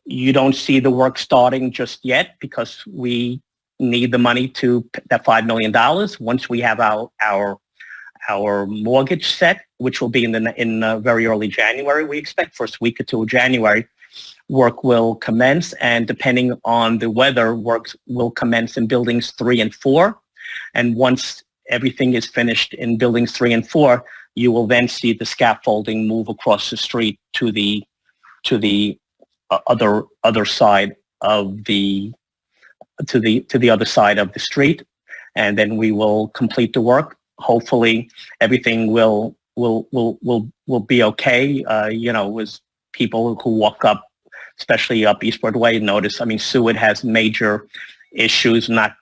You don't see the work starting just yet because we need the money to that $5 million. Once we have our mortgage set, which will be in very early January, we expect first week or 2 of January, work will commence, and depending on the weather, work will commence in buildings 3 and 4. And once everything is finished in buildings 3 and 4, you will then see the scaffolding move across the street to the other side of the other side of the street, and then we will complete the work. Hopefully, everything will be okay. As people who walk up, especially up Eastward Way, notice. I mean, Seward has major issues, not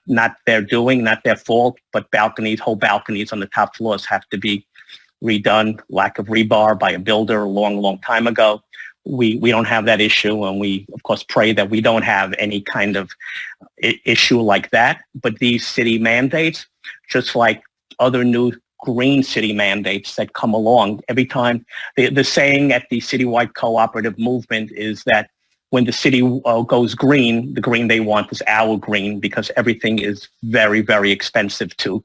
their doing, not their fault, but whole balconies on the top floors have to be redone. Lack of rebar by a builder a long time ago. We don't have that issue, and we of course pray that we don't have any kind of issue like that. But these city mandates, just like other new green city mandates that come along. Every time, the saying at the citywide cooperative movement is that when the city goes green, the green they want is our green, because everything is very, very expensive to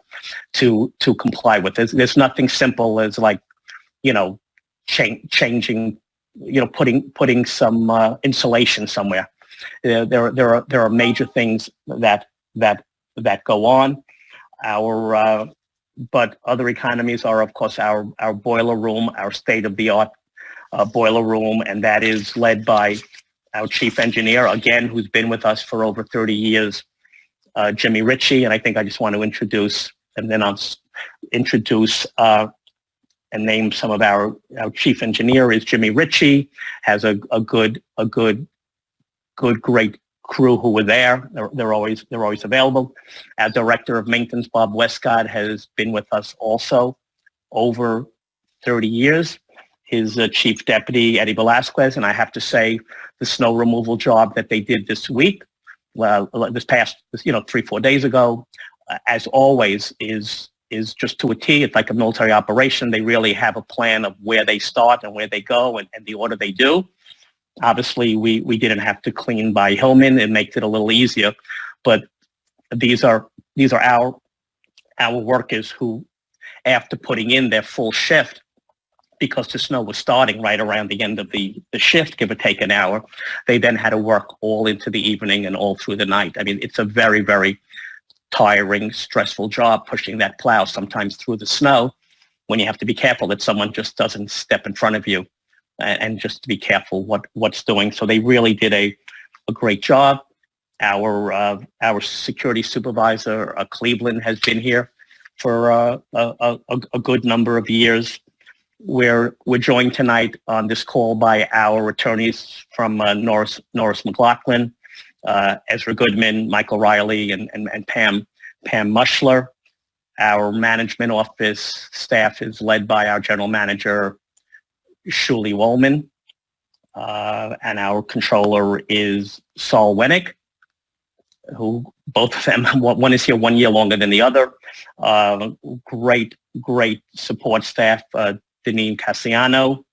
comply with. There's nothing simple as like, changing, putting some insulation somewhere. There are major things that go on. But other economies are, of course, our boiler room, our state-of-the-art boiler room, and that is led by our chief engineer, again, who's been with us for over 30 years, Jimmy Ritchie. And I think I just want to introduce, and then I'll introduce and name some of our chief engineer is Jimmy Ritchie, has a good, great crew who were there. They're always available. Our director of maintenance, Bob Westcott, has been with us also over 30 years. His chief deputy, Eddie Velasquez, and I have to say the snow removal job that they did this week, this past, 3-4 days ago, as always, is just to a T. It's like a military operation. They really have a plan of where they start and where they go and the order they do. Obviously, we didn't have to clean by Hillman. It makes it a little easier, but these are our workers who, after putting in their full shift, because the snow was starting right around the end of the shift, give or take an hour, they then had to work all into the evening and all through the night. I mean, it's a very, very tiring, stressful job pushing that plow sometimes through the snow, when you have to be careful that someone just doesn't step in front of you, and just to be careful what's doing. So they really did a great job. Our security supervisor, Cleveland, has been here for a good number of years. We're joined tonight on this call by our attorneys from Norris McLaughlin, Ezra Goodman, Michael Riley, and Pam Mushler. Our management office staff is led by our general manager, Shuli Wollman, and our controller is Saul Wennick, who both of them, one is here 1 year longer than the other. Great support staff. Deneen Cassiano,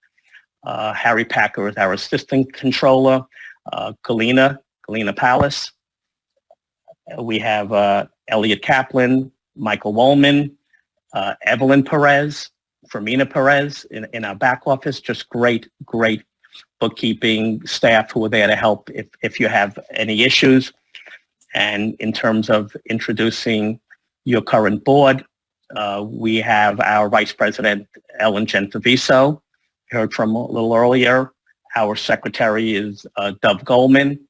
Harry Packer is our assistant controller, Galina Palace. We have Elliot Kaplan, Michael Wollman, Evelyn Perez, Fermina Perez in our back office. Just great bookkeeping staff who are there to help if you have any issues. And in terms of introducing your current board, we have our Vice President, Ellen Gentaviso, heard from a little earlier. Our Secretary is Dov Goldman.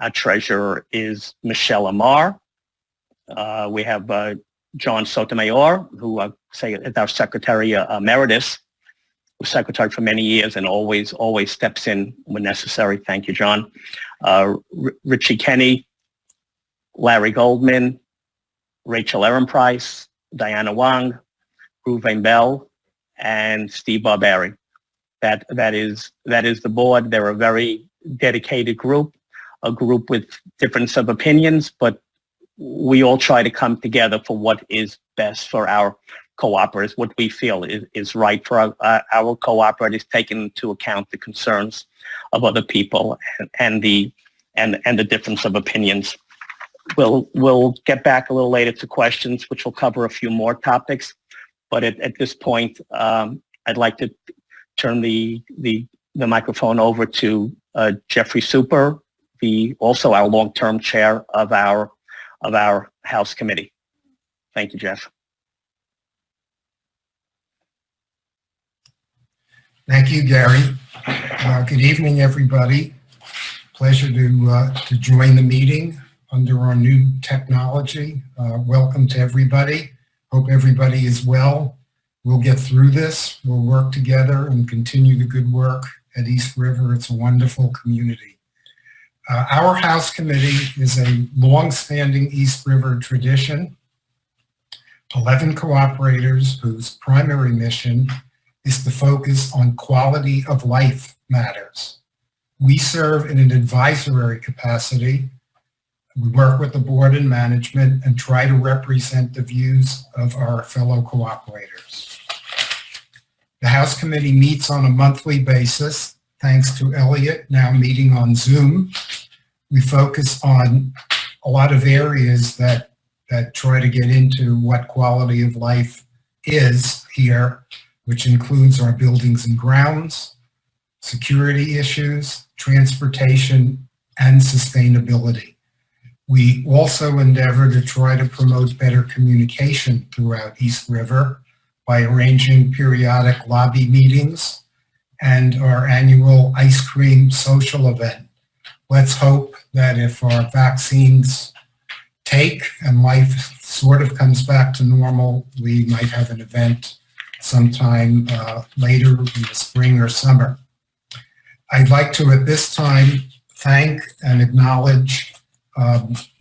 Our Treasurer is Michelle Amar. We have John Sotomayor, who is our Secretary Emeritus, was Secretary for many years and always steps in when necessary. Thank you, John. Richie Kenny, Larry Goldman, Rachel Ehrenpreis, Diana Wang, Ruvain Bell, and Steve Barberi. That is the board. They're a very dedicated group, a group with difference of opinions, but we all try to come together for what is best for our cooperators, what we feel is right for our cooperators, taking into account the concerns of other people and the difference of opinions. We'll get back a little later to questions, which will cover a few more topics. But at this point, I'd like to turn the microphone over to Jeffrey Super, also our long-term chair of our House Committee. Thank you, Jeff. Thank you, Gary. Good evening, everybody. Pleasure to join the meeting under our new technology. Welcome to everybody. Hope everybody is well. We'll get through this. We'll work together and continue the good work at East River. It's a wonderful community. Our House Committee is a long-standing East River tradition. 11 cooperators whose primary mission is to focus on quality of life matters. We serve in an advisory capacity, We work with the board and management and try to represent the views of our fellow cooperators. The House Committee meets on a monthly basis, thanks to Elliot now meeting on Zoom. We focus on a lot of areas that try to get into what quality of life is here, which includes our buildings and grounds, security issues, transportation, and sustainability. We also endeavor to try to promote better communication throughout East River by arranging periodic lobby meetings and our annual ice cream social event. Let's hope that if our vaccines take and life sort of comes back to normal, we might have an event sometime later in the spring or summer. I'd like to at this time thank and acknowledge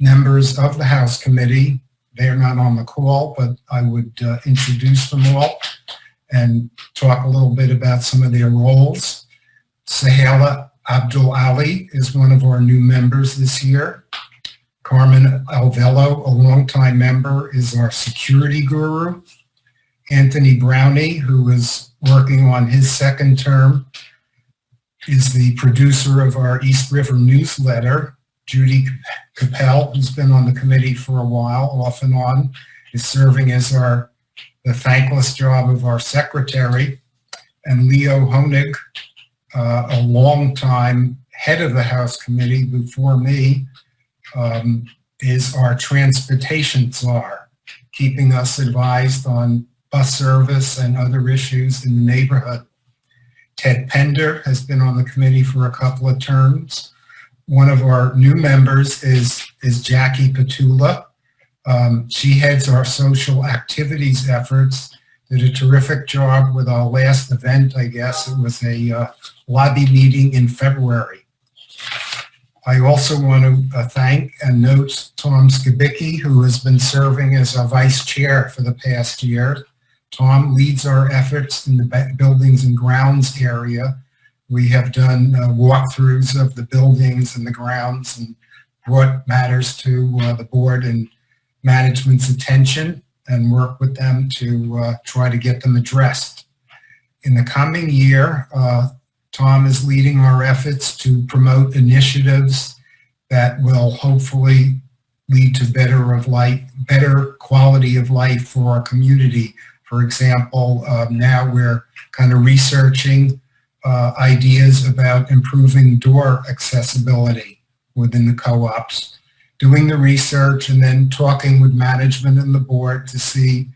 members of the House Committee. They are not on the call, but I would introduce them all and talk a little bit about some of their roles. Sahela Abdul Ali is one of our new members this year. Carmen Alvello, a longtime member, is our security guru. Anthony Brownie, who is working on his second term, is the producer of our East River newsletter. Judy Capel, who's been on the committee for a while, off and on, is serving as the thankless job of our secretary. And Leo Honig, a longtime head of the House Committee before me, is our transportation czar, keeping us advised on bus service and other issues in the neighborhood. Ted Pender has been on the committee for a couple of terms. One of our new members is Jackie Petula. She heads our social activities efforts, did a terrific job with our last event, I guess. It was a lobby meeting in February. I also want to thank and note Tom Skibicki, who has been serving as our vice chair for the past year. Tom leads our efforts in the buildings and grounds area. We have done walkthroughs of the buildings and the grounds and brought matters to the board and management's attention and work with them to try to get them addressed. In the coming year, Tom is leading our efforts to promote initiatives that will hopefully lead to better quality of life for our community. For example, now we're kind of researching ideas about improving door accessibility within the co-ops, doing the research and then talking with management and the board to see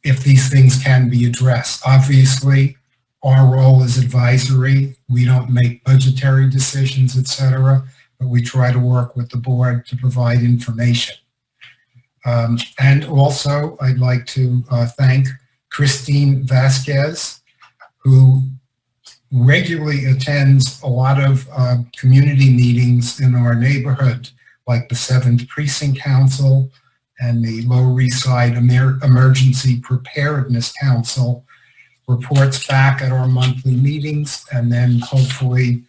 if these things can be addressed. Obviously, our role is advisory. We don't make budgetary decisions, etc., but we try to work with the board to provide information. And also, I'd like to thank Christine Vasquez, who regularly attends a lot of community meetings in our neighborhood, like the 7th Precinct Council and the Lower East Side Emergency Preparedness Council, reports back at our monthly meetings, and then hopefully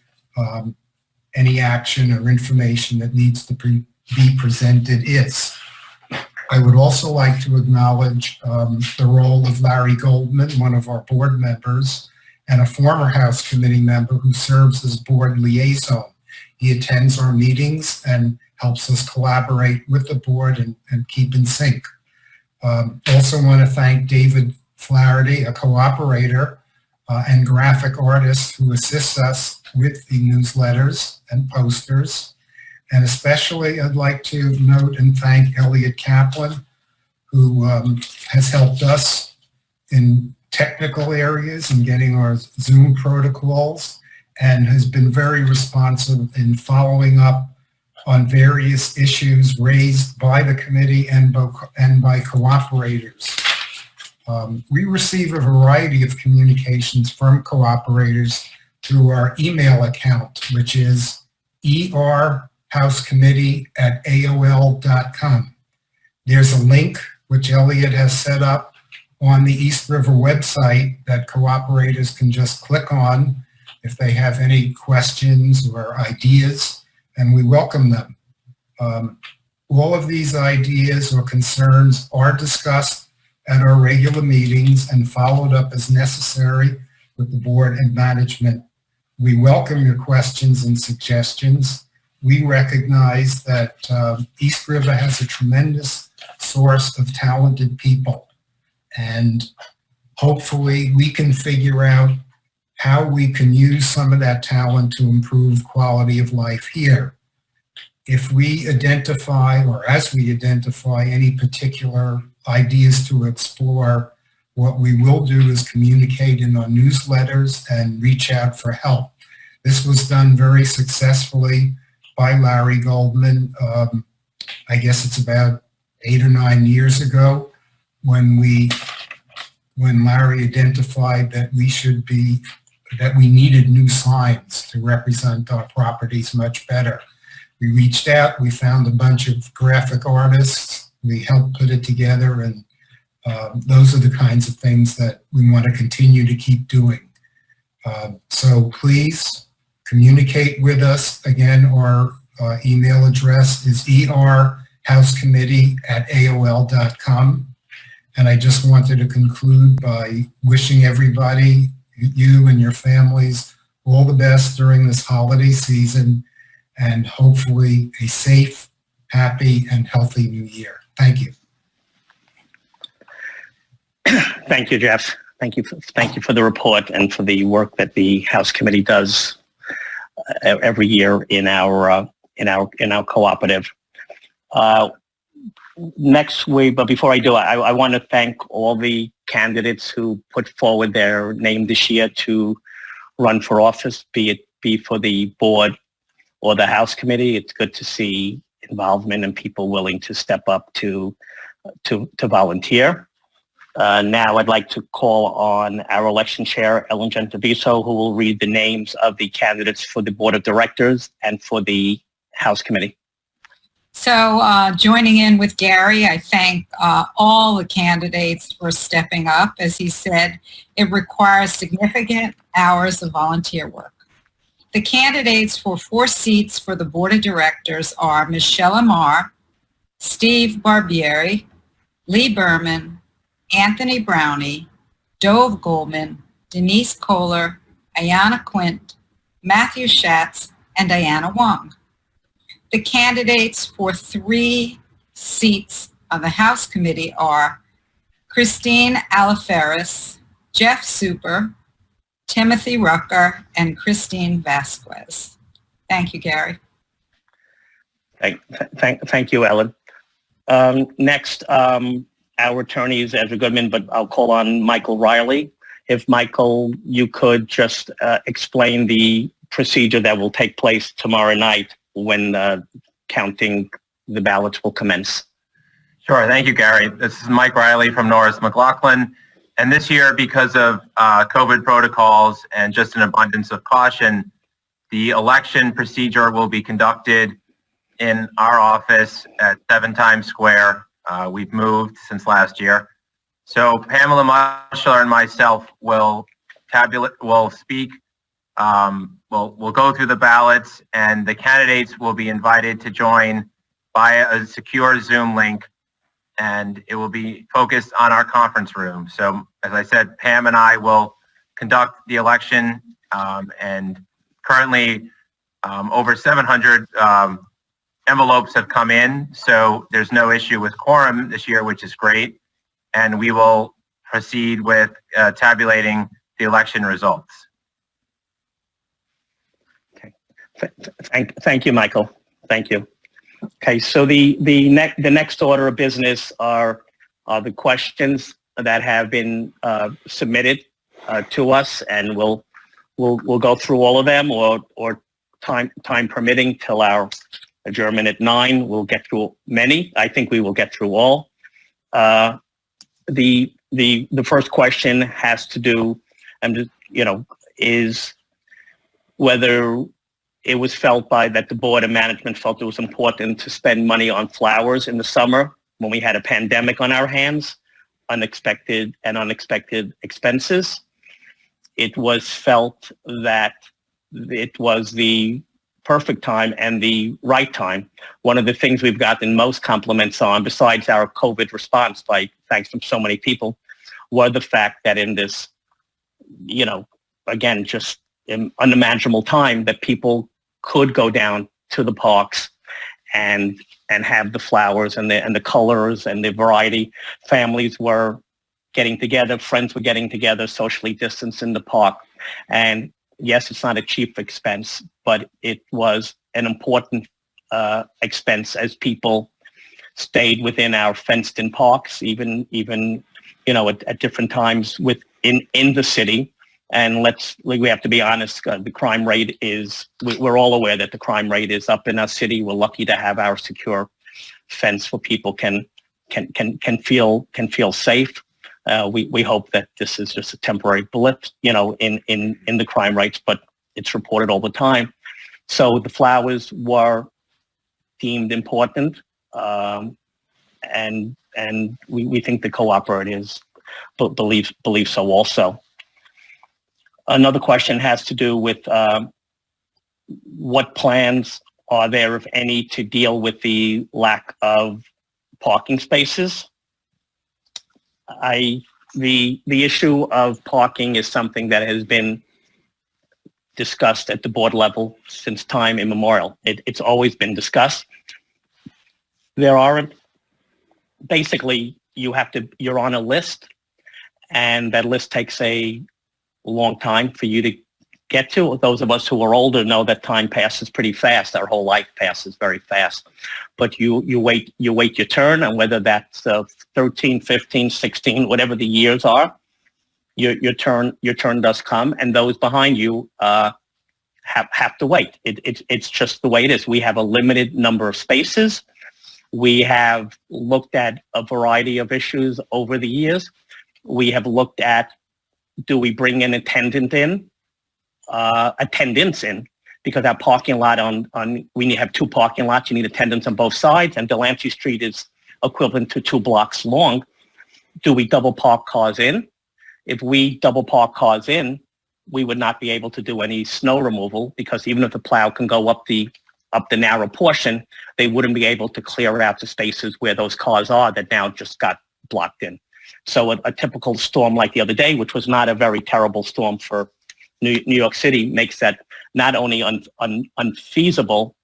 any action or information that needs to be presented is. I would also like to acknowledge the role of Larry Goldman, one of our board members, and a former House Committee member who serves as board liaison. He attends our meetings and helps us collaborate with the board and keep in sync. Also want to thank David Flaherty, a cooperator and graphic artist who assists us with the newsletters and posters. And especially I'd like to note and thank Elliot Kaplan, who has helped us in technical areas and getting our Zoom protocols, and has been very responsive in following up on various issues raised by the committee and by cooperators. We receive a variety of communications from cooperators through our email account, which is erhousecommittee@aol.com. There's a link which Elliot has set up on the East River website that cooperators can just click on if they have any questions or ideas, and we welcome them. All of these ideas or concerns are discussed at our regular meetings and followed up as necessary with the board and management. We welcome your questions and suggestions. We recognize that East River has a tremendous source of talented people, and hopefully we can figure out how we can use some of that talent to improve quality of life here. If we identify, or as we identify, any particular ideas to explore, what we will do is communicate in our newsletters and reach out for help. This was done very successfully by Larry Goldman. I guess it's about 8 or 9 years ago when Larry identified that we needed new signs to represent our properties much better. We reached out, we found a bunch of graphic artists, we helped put it together, and those are the kinds of things that we want to continue to keep doing. So please communicate with us. Again, our email address is erhousecommittee@aol.com. And I just wanted to conclude by wishing everybody, you and your families, all the best during this holiday season, and hopefully a safe, happy, and healthy new year. Thank you. Thank you, Jeff. Thank you for the report and for the work that the House Committee does every year in our cooperative. But before I do, I want to thank all the candidates who put forward their name this year to run for office, be for the board or the House Committee. It's good to see involvement and people willing to step up to volunteer. Now I'd like to call on our election chair, Ellen Gentaviso, who will read the names of the candidates for the Board of Directors and for the House Committee. So joining in with Gary, I thank all the candidates for stepping up. As he said, it requires significant hours of volunteer work. The candidates for 4 seats for the Board of Directors are Michelle Amar, Steve Barbieri, Lee Berman, Anthony Brownie, Dove Goldman, Denise Kohler, Ayana Quint, Matthew Schatz, and Diana Wong. The candidates for 3 seats on the House Committee are Christine Alaferis, Jeff Super, Timothy Rucker, and Christine Vasquez. Thank you, Gary. Thank you, Ellen. Next, our attorney is Ezra Goodman, but I'll call on Michael Riley. If Michael, you could just explain the procedure that will take place tomorrow night when counting the ballots will commence. Sure. Thank you, Gary. This is Mike Riley from Norris McLaughlin. And this year, because of COVID protocols and just an abundance of caution, the election procedure will be conducted in our office at 7 Times Square. We've moved since last year. So Pamela Mushler and myself will speak. We'll go through the ballots, and the candidates will be invited to join via a secure Zoom link, and it will be focused on our conference room. So as I said, Pam and I will conduct the election, and currently over 700 envelopes have come in, so there's no issue with quorum this year, which is great, and we will proceed with tabulating the election results. Thank you, Michael. Thank you. Okay, so the next order of business are the questions that have been submitted to us, and we'll go through all of them, or time permitting, till our adjournment at 9. We'll get through many. I think we will get through all. The first question has to do, is whether it was felt that the board and management felt it was important to spend money on flowers in the summer when we had a pandemic on our hands, unexpected expenses. It was felt that it was the perfect time and the right time. One of the things we've gotten most compliments on, besides our COVID response, thanks from so many people, were the fact that in this, again, just unimaginable time, that people could go down to the parks and have the flowers and the colors and the variety. Families were getting together, friends were getting together, socially distanced in the park. And yes, it's not a cheap expense, but it was an important expense as people stayed within our fenced-in parks, even at different times in the city. And we have to be honest, the crime rate we're all aware that the crime rate is up in our city. We're lucky to have our secure fence where people can feel safe. We hope that this is just a temporary blip, in the crime rates, but it's reported all the time. So the flowers were deemed important, and we think the cooperatives believe so also. Another question has to do with what plans are there, if any, to deal with the lack of parking spaces. The issue of parking is something that has been discussed at the board level since time immemorial. It's always been discussed. Basically, you're on a list, and that list takes a long time for you to get to. Those of us who are older know that time passes pretty fast. Our whole life passes very fast. But you wait your turn, and whether that's 13, 15, 16, whatever the years are, your turn does come, and those behind you have to wait. It's just the way it is. We have a limited number of spaces. We have looked at a variety of issues over the years. We have looked at, do we bring an attendants in? Because our parking lot we have two parking lots. You need attendants on both sides, and Delancey Street is equivalent to 2 blocks long. Do we double park cars in? If we double park cars in, we would not be able to do any snow removal, because even if the plow can go up the narrow portion, they wouldn't be able to clear out the spaces where those cars are that now just got blocked in. So a typical storm like the other day, which was not a very terrible storm for New York City, makes that not only unfeasible,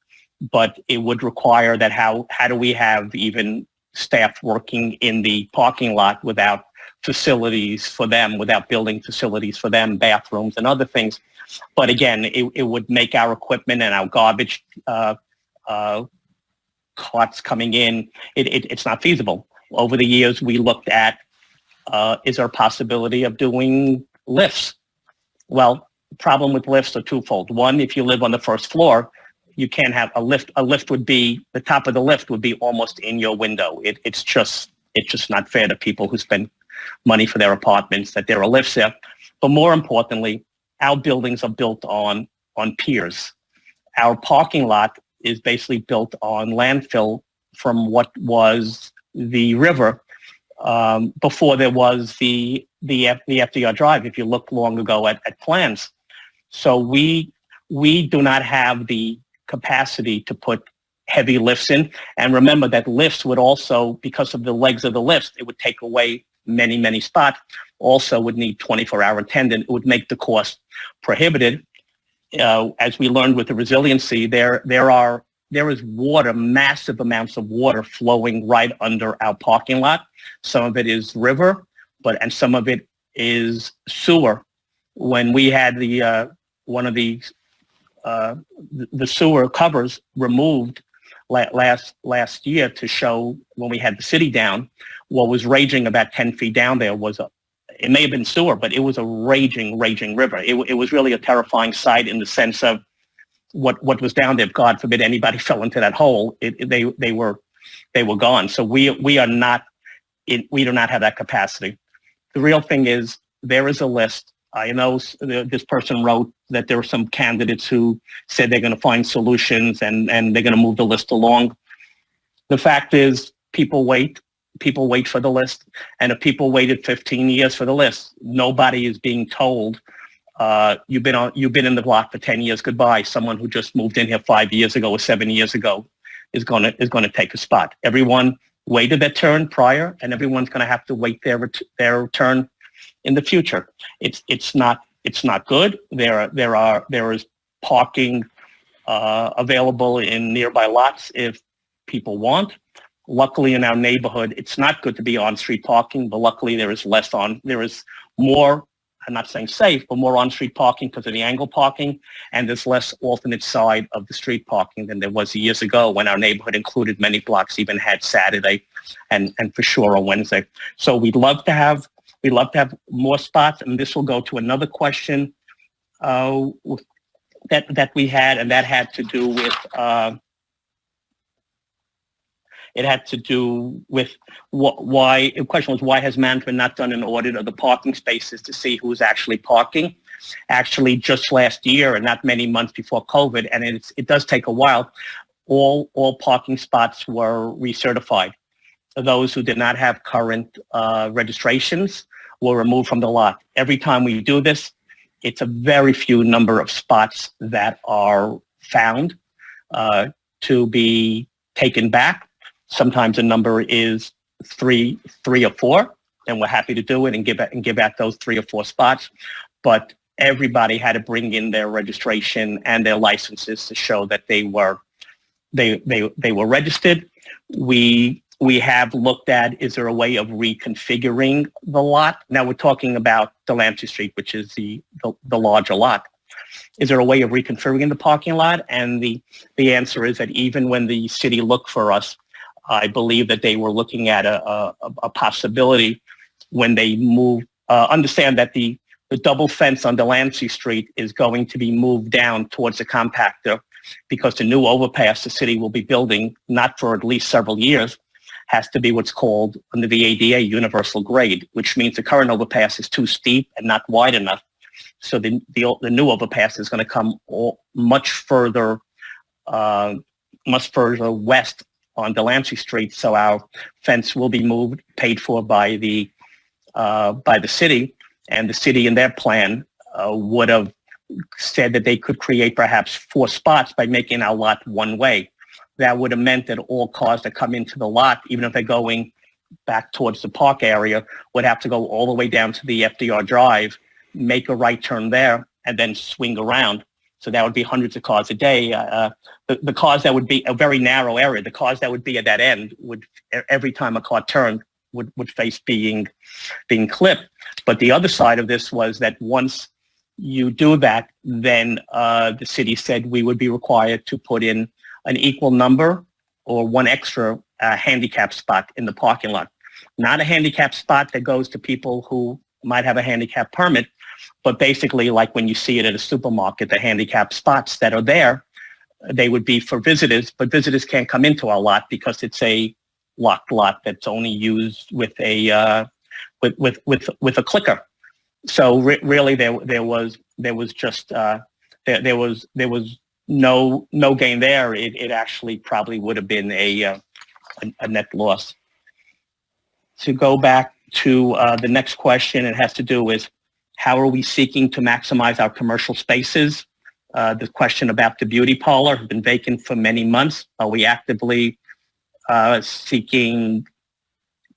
but it would require that how do we have even staff working in the parking lot without facilities for them, without building facilities for them, bathrooms and other things. But again, it would make our equipment and our garbage carts coming in, it's not feasible. Over the years, we looked at, is there a possibility of doing lifts? Well, the problem with lifts are twofold. One, if you live on the first floor, you can't have a lift. A lift would be, the top of the lift would be almost in your window. It's just not fair to people who spend money for their apartments that there are lifts there. But more importantly, our buildings are built on piers. Our parking lot is basically built on landfill from what was the river before there was the FDR Drive, if you look long ago at plans. So we do not have the capacity to put heavy lifts in. And remember that lifts would also, because of the legs of the lifts, it would take away many, many spots. Also would need 24-hour attendant. It would make the cost prohibitive. As we learned with the resiliency, there is water, massive amounts of water flowing right under our parking lot. Some of it is river, and some of it is sewer. When we had one of the sewer covers removed last year to show when we had the city down, what was raging about 10 feet down there was it may have been sewer, but it was a raging river. It was really a terrifying sight in the sense of what was down there. God forbid anybody fell into that hole. They were gone. So we do not have that capacity. The real thing is there is a list. I know this person wrote that there were some candidates who said they're going to find solutions and they're going to move the list along. The fact is people wait for the list. And if people waited 15 years for the list, nobody is being told you've been in the block for 10 years. Goodbye. Someone who just moved in here 5 years ago or 7 years ago is gonna take a spot. Everyone waited their turn prior, and everyone's gonna have to wait their turn in the future. It's not good. There is parking available in nearby lots if people want. Luckily, in our neighborhood, it's not good to be on-street parking, but luckily there is more, I'm not saying safe, but more on-street parking because of the angle parking, and there's less alternate side of the street parking than there was years ago when our neighborhood included many blocks even had Saturday and for sure on Wednesday. So we'd love to have more spots, and this will go to another question that we had, and that had to do with why the question was, why has management not done an audit of the parking spaces to see who's actually parking? Actually, just last year and not many months before COVID, and it does take a while, all parking spots were recertified. Those who did not have current registrations were removed from the lot. Every time we do this, it's a very few number of spots that are found to be taken back. Sometimes the number is three or four, and we're happy to do it and give out those 3 or 4 spots. But everybody had to bring in their registration and their licenses to show that they were registered. We have looked at, is there a way of reconfiguring the lot? Now we're talking about Delancey Street, which is the larger lot. Is there a way of reconfiguring the parking lot? And the answer is that even when the city looked for us, I believe that they were looking at a possibility when they move, understand that the double fence on Delancey Street is going to be moved down towards the compactor because the new overpass the city will be building, not for at least several years, has to be what's called, under the ADA, universal grade, which means the current overpass is too steep and not wide enough. So the new overpass is going to come much further west on Delancey Street. So our fence will be moved, paid for by the city, and the city in their plan would have said that they could create perhaps 4 spots by making our lot one way. That would have meant that all cars that come into the lot, even if they're going back towards the park area, would have to go all the way down to the FDR Drive, make a right turn there, and then swing around. So that would be hundreds of cars a day. The cars that would be a very narrow area, the cars that would be at that end would, every time a car turned, would face being clipped. But the other side of this was that once you do that, then the city said we would be required to put in an equal number or 1 extra handicap spot in the parking lot. Not a handicap spot that goes to people who might have a handicap permit, but basically like when you see it at a supermarket, the handicap spots that are there, they would be for visitors, but visitors can't come into our lot because it's a locked lot that's only used with a with a clicker. So really there was no gain there. It actually probably would have been a net loss. To go back to the next question, it has to do with how are we seeking to maximize our commercial spaces? The question about the beauty parlor has been vacant for many months. Are we actively seeking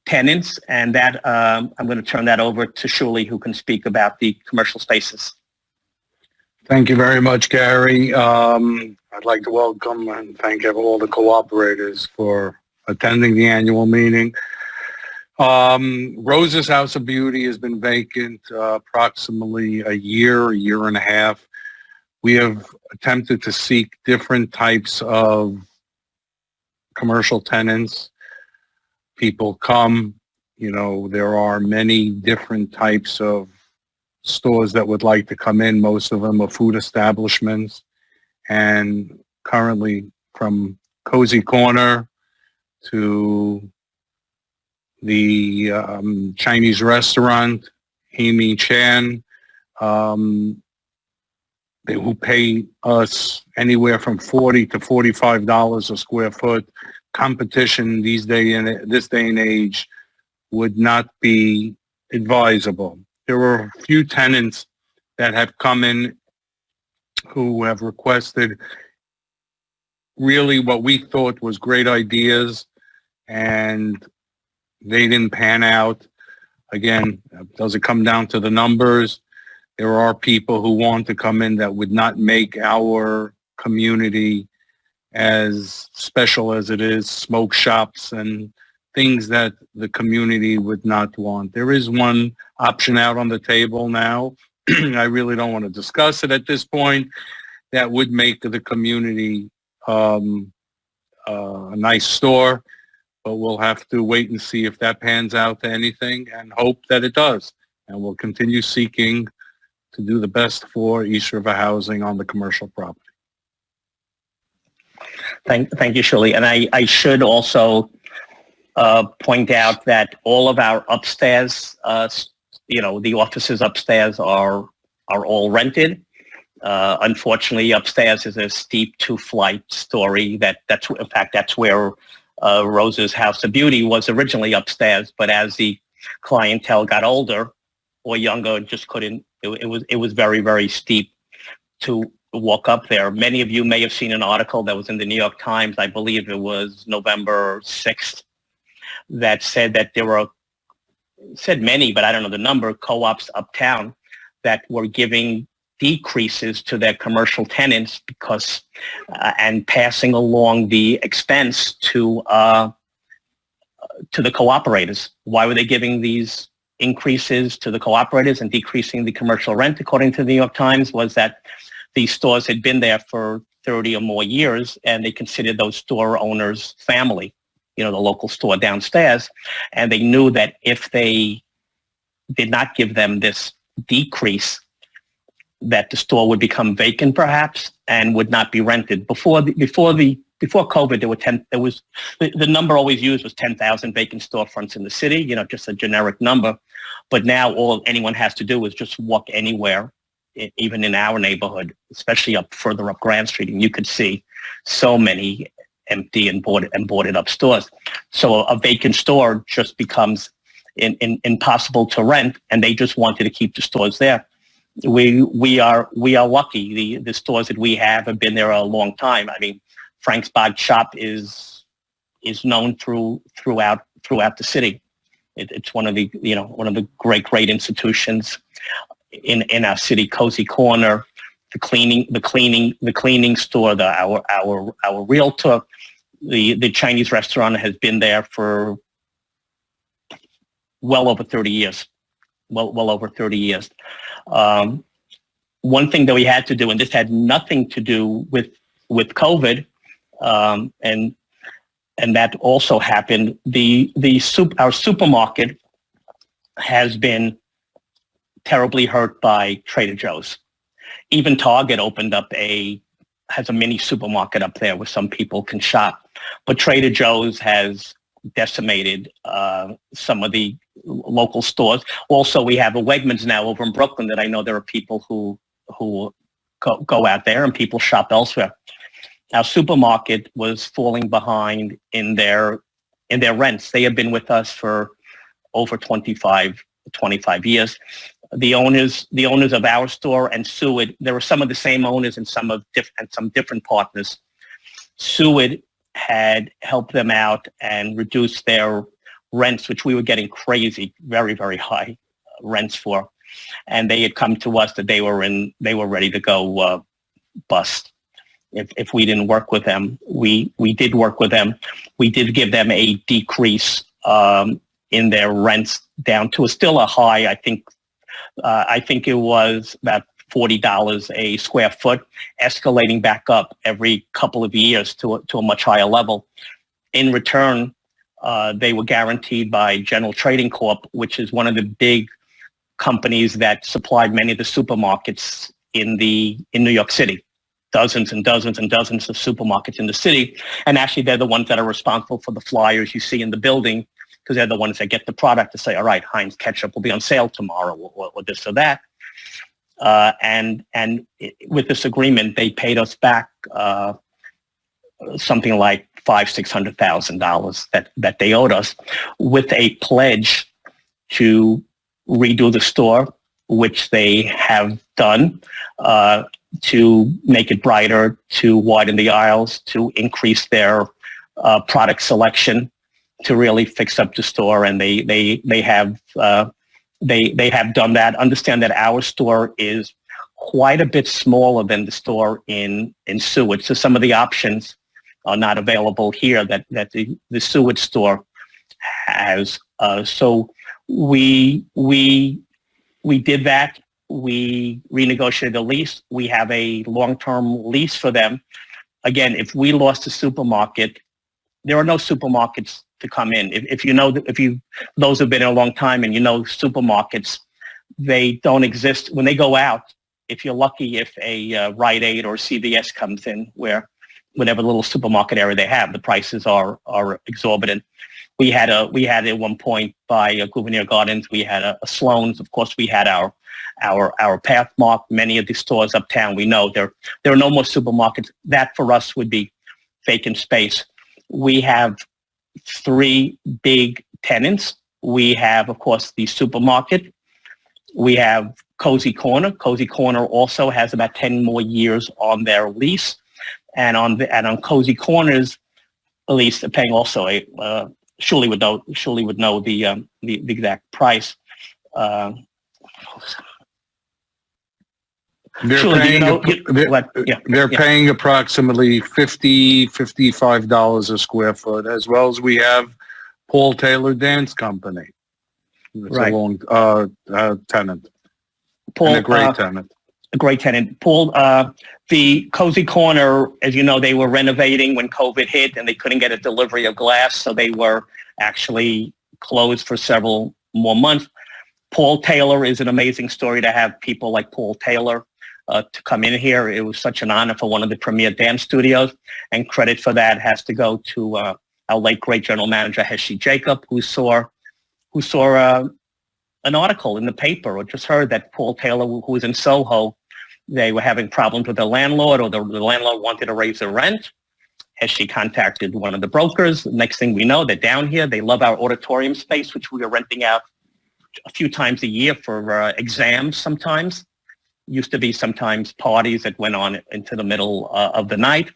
tenants? And that I'm going to turn that over to Shuli, who can speak about the commercial spaces. Thank you very much, Gary. I'd like to welcome and thank all the cooperators for attending the annual meeting. Rose's House of Beauty has been vacant approximately a year and a half. We have attempted to seek different types of commercial tenants. People come, there are many different types of stores that would like to come in. Most of them are food establishments. And currently, from Cozy Corner to the Chinese restaurant, Amy Chan, who pay us anywhere from $40 to $45 a square foot. Competition this day and age would not be advisable. There were a few tenants that have come in who have requested really what we thought was great ideas, and they didn't pan out. Again, does it come down to the numbers? There are people who want to come in that would not make our community as special as it is, smoke shops and things that the community would not want. There is one option out on the table now. I really don't want to discuss it at this point. That would make the community a nice store, but we'll have to wait and see if that pans out to anything and hope that it does. And we'll continue seeking to do the best for East River Housing on the commercial property. Thank you, Shirley. And I should also point out that all of our upstairs, the offices upstairs are all rented. Unfortunately, upstairs is a steep 2-flight story. That's where Rose's House of Beauty was originally upstairs. But as the clientele got older or younger, just couldn't. It was very, very steep to walk up there. Many of you may have seen an article that was in the New York Times. I believe it was November 6th, that said that said many, but I don't know the number, co-ops uptown that were giving decreases to their commercial tenants because and passing along the expense to the cooperators. Why were they giving these increases to the cooperators and decreasing the commercial rent? According to the New York Times, was that these stores had been there for 30 or more years, and they considered those store owners family, the local store downstairs, and they knew that if they did not give them this decrease, that the store would become vacant perhaps and would not be rented. Before COVID, the number always used was 10,000 vacant storefronts in the city, just a generic number. But now all anyone has to do is just walk anywhere, even in our neighborhood, especially further up Grand Street, and you could see so many empty and boarded up stores. So a vacant store just becomes impossible to rent, and they just wanted to keep the stores there. We are lucky. The stores that we have been there a long time. I mean, Frank's Bod Shop is known throughout the city. It's one of the great institutions in our city. Cozy Corner, the cleaning store, our realtor, the Chinese restaurant has been there for well over 30 years. Well over 30 years. One thing that we had to do, and this had nothing to do with COVID, and that also happened. Our supermarket has been terribly hurt by Trader Joe's. Even Target has a mini supermarket up there where some people can shop, but Trader Joe's has decimated some of the local stores. Also, we have a Wegmans now over in Brooklyn that I know there are people who go out there and people shop elsewhere. Our supermarket was falling behind in their rents. They have been with us for over 25 years. The owners of our store and Seward, there were some of the same owners and some different partners. Seward had helped them out and reduced their rents, which we were getting crazy, very, very high rents for. And they had come to us that they were ready to go bust if we didn't work with them. We did work with them. We did give them a decrease in their rents down to still a high. I think it was about $40 a square foot, escalating back up every couple of years to a much higher level. In return, they were guaranteed by General Trading Corp, which is one of the big companies that supplied many of the supermarkets in New York City. Dozens and dozens and dozens of supermarkets in the city. And actually, they're the ones that are responsible for the flyers you see in the building, because they're the ones that get the product to say, all right, Heinz ketchup will be on sale tomorrow, or this or that. And with this agreement, they paid us back something like $500,000-$600,000 that they owed us, with a pledge to redo the store which they have done to make it brighter, to widen the aisles, to increase their product selection, to really fix up the store, and they have done that. Understand that our store is quite a bit smaller than the store in Seward, so some of the options are not available here that the Seward store has. So we did that. We renegotiated the lease. We have a long-term lease for them. Again, if we lost the supermarket, there are no supermarkets to come in. If you know, those who've been in a long time and you know supermarkets, they don't exist. When they go out, if you're lucky, if a Rite Aid or CVS comes in, where whatever little supermarket area they have, the prices are exorbitant. We had at one point by Gouverneur Gardens, we had a Sloan's. Of course, we had our Pathmark. Many of the stores uptown, we know there are no more supermarkets. That for us would be vacant space. We have 3 big tenants. We have, of course, the supermarket. We have Cozy Corner. Cozy Corner also has about 10 more years on their lease, and on Cozy Corner's lease, they're paying also a Shuli would know the exact price. They're paying approximately $55 a square foot, as well as we have Paul Taylor Dance Company. It's a long tenant. Paul, and a great tenant. A great tenant. Paul, the Cozy Corner, as you know, they were renovating when COVID hit and they couldn't get a delivery of glass, so they were actually closed for several more months. Paul Taylor is an amazing story to have people like Paul Taylor to come in here. It was such an honor for one of the premier dance studios, and credit for that has to go to our late great general manager, Heshi Jacob, who saw an article in the paper or just heard that Paul Taylor, who was in Soho, they were having problems with the landlord, or the landlord wanted to raise the rent. Heshi contacted one of the brokers. Next thing we know, they're down here. They love our auditorium space, which we are renting out a few times a year for exams sometimes. Used to be sometimes parties that went on into the middle of the night.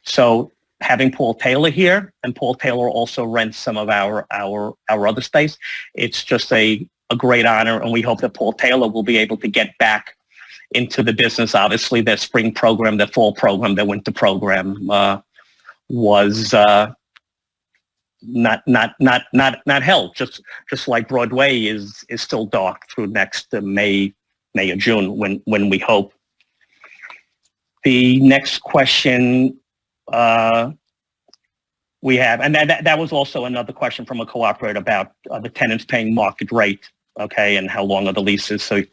So having Paul Taylor here, and Paul Taylor also rents some of our other space, it's just a great honor, and we hope that Paul Taylor will be able to get back into the business. Obviously, their spring program, their fall program, their winter program was not held. Just like Broadway is still dark through next May or June when we hope. The next question we have, and that was also another question from a cooperator about the tenants paying market rate, okay, and how long are the leases. So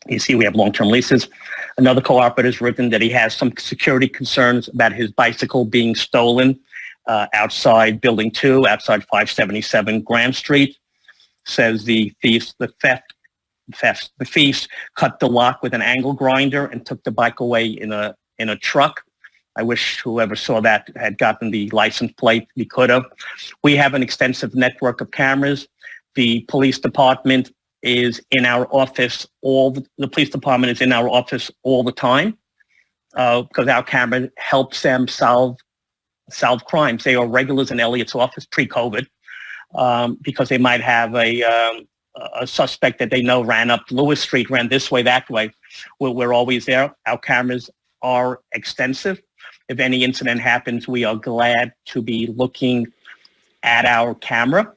you see we have long-term leases. Another cooperator has written that he has some security concerns about his bicycle being stolen outside Building 2, outside 577 Grand Street. Says the thieves cut the lock with an angle grinder and took the bike away in a truck. I wish whoever saw that had gotten the license plate. We could have. We have an extensive network of cameras. The police department is in our office. The police department is in our office all the time because our camera helps them solve crimes. They are regulars in Elliott's office pre-COVID because they might have a suspect that they know ran up Lewis Street, ran this way, that way. We're always there. Our cameras are extensive. If any incident happens, we are glad to be looking at our camera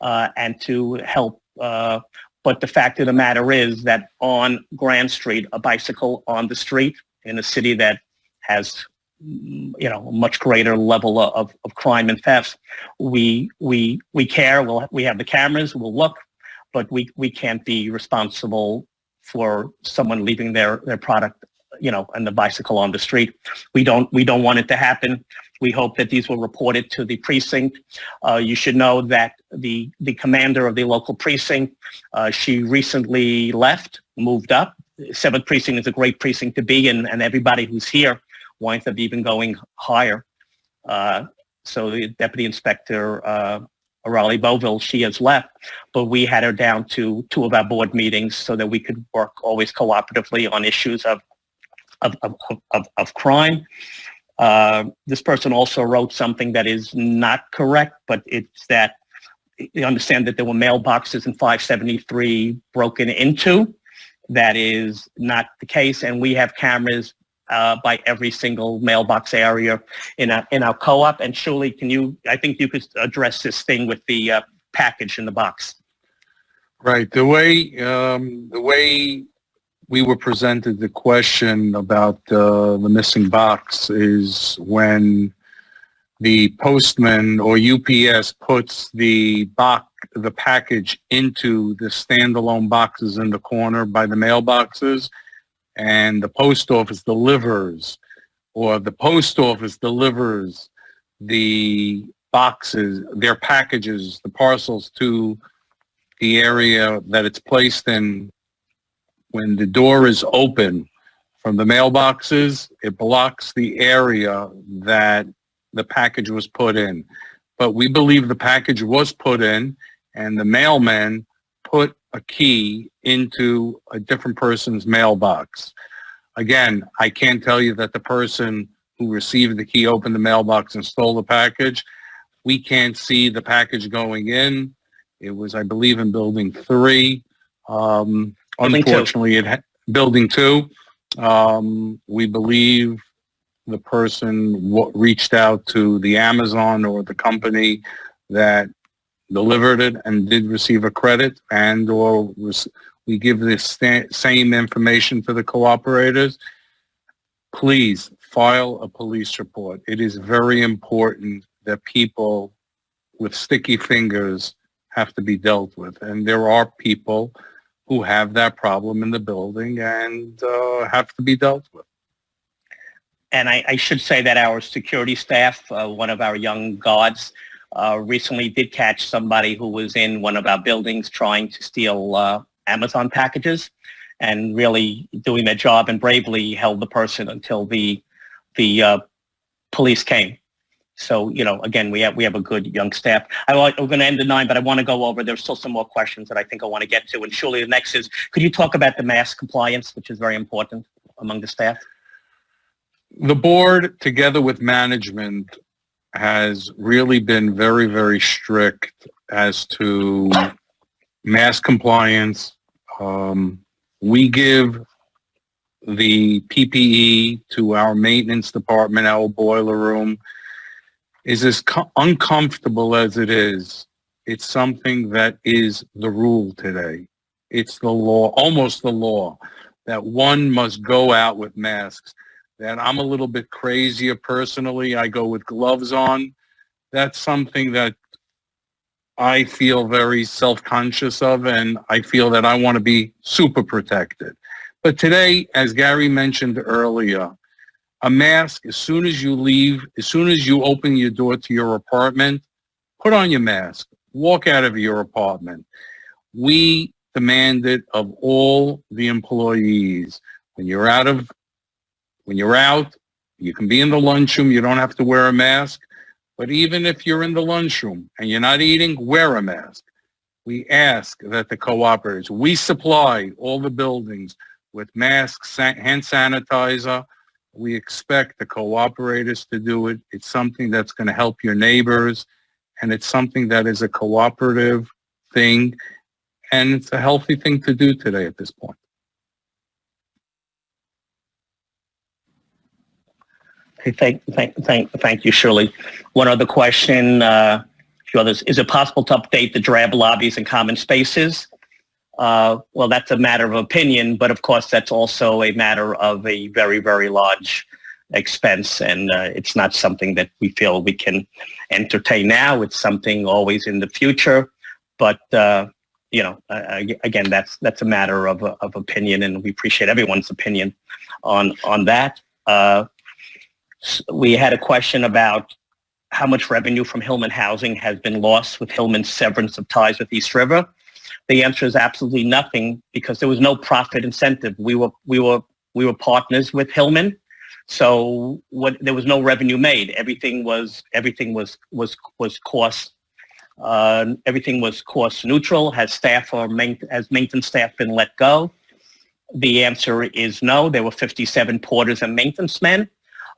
and to help. But the fact of the matter is that on Grand Street, a bicycle on the street in a city that has, a much greater level of crime and theft, we care. We have the cameras. We'll look, but we can't be responsible for someone leaving their product, and the bicycle on the street. We don't want it to happen. We hope that these will report it to the precinct. You should know that the commander of the local precinct, she recently left, moved up. 7th precinct is a great precinct to be in, and everybody who's here winds up even going higher. So the deputy inspector Raleigh Boville. She has left, but we had her down to 2 of our board meetings so that we could work always cooperatively on issues of crime. This person also wrote something that is not correct, but it's that you understand that there were mailboxes in 573 broken into. That is not the case, and we have cameras by every single mailbox area in our co-op. And Shuli, I think you could address this thing with the package in the box. Right. The way we were presented the question about the missing box is when the postman or UPS puts the package into the standalone boxes in the corner by the mailboxes, and the post office delivers the boxes, their packages, the parcels to the area that it's placed in. When the door is open from the mailboxes, it blocks the area that the package was put in. But we believe the package was put in, and the mailman put a key into a different person's mailbox. Again, I can't tell you that the person who received the key opened the mailbox and stole the package. We can't see the package going in. It was, I believe, in building 3. Unfortunately, building 2. We believe the person reached out to the Amazon or the company that delivered it and did receive a credit, and or we give this same information to the cooperators. Please file a police report. It is very important that people with sticky fingers have to be dealt with, and there are people who have that problem in the building and have to be dealt with. And I should say that our security staff, one of our young guards, recently did catch somebody who was in one of our buildings trying to steal Amazon packages, and really doing their job and bravely held the person until the police came. So, again, we have a good young staff. We're going to end at 9, but I want to go over, there's still some more questions that I think I want to get to. And surely the next is, could you talk about the mask compliance, which is very important among the staff? The board, together with management, has really been very, very strict as to mask compliance. We give the PPE to our maintenance department, our boiler room. Is as uncomfortable as it is, it's something that is the rule today. It's the law, almost the law, that one must go out with masks. That I'm a little bit crazier personally. I go with gloves on. That's something that I feel very self-conscious of, and I feel that I want to be super protected. But today, as Gary mentioned earlier, a mask, as soon as you leave, as soon as you open your door to your apartment, put on your mask, walk out of your apartment. We demand it of all the employees. When you're out, you can be in the lunchroom, you don't have to wear a mask. But even if you're in the lunchroom and you're not eating, wear a mask. We ask that the cooperators, we supply all the buildings with masks, hand sanitizer. We expect the cooperators to do it. It's something that's going to help your neighbors, and it's something that is a cooperative thing, and it's a healthy thing to do today at this point. Okay, thank you, Shirley. One other question, a few others. Is it possible to update the drab lobbies and common spaces? Well, that's a matter of opinion, but of course that's also a matter of a very, very large expense, and it's not something that we feel we can entertain now. It's something always in the future, but again, that's a matter of opinion, and we appreciate everyone's opinion on that. We had a question about how much revenue from Hillman Housing has been lost with Hillman's severance of ties with East River. The answer is absolutely nothing, because there was no profit incentive. We were partners with Hillman, so there was no revenue made. Everything was cost Everything was cost neutral. Has maintenance staff been let go? The answer is no. There were 57 porters and maintenance men.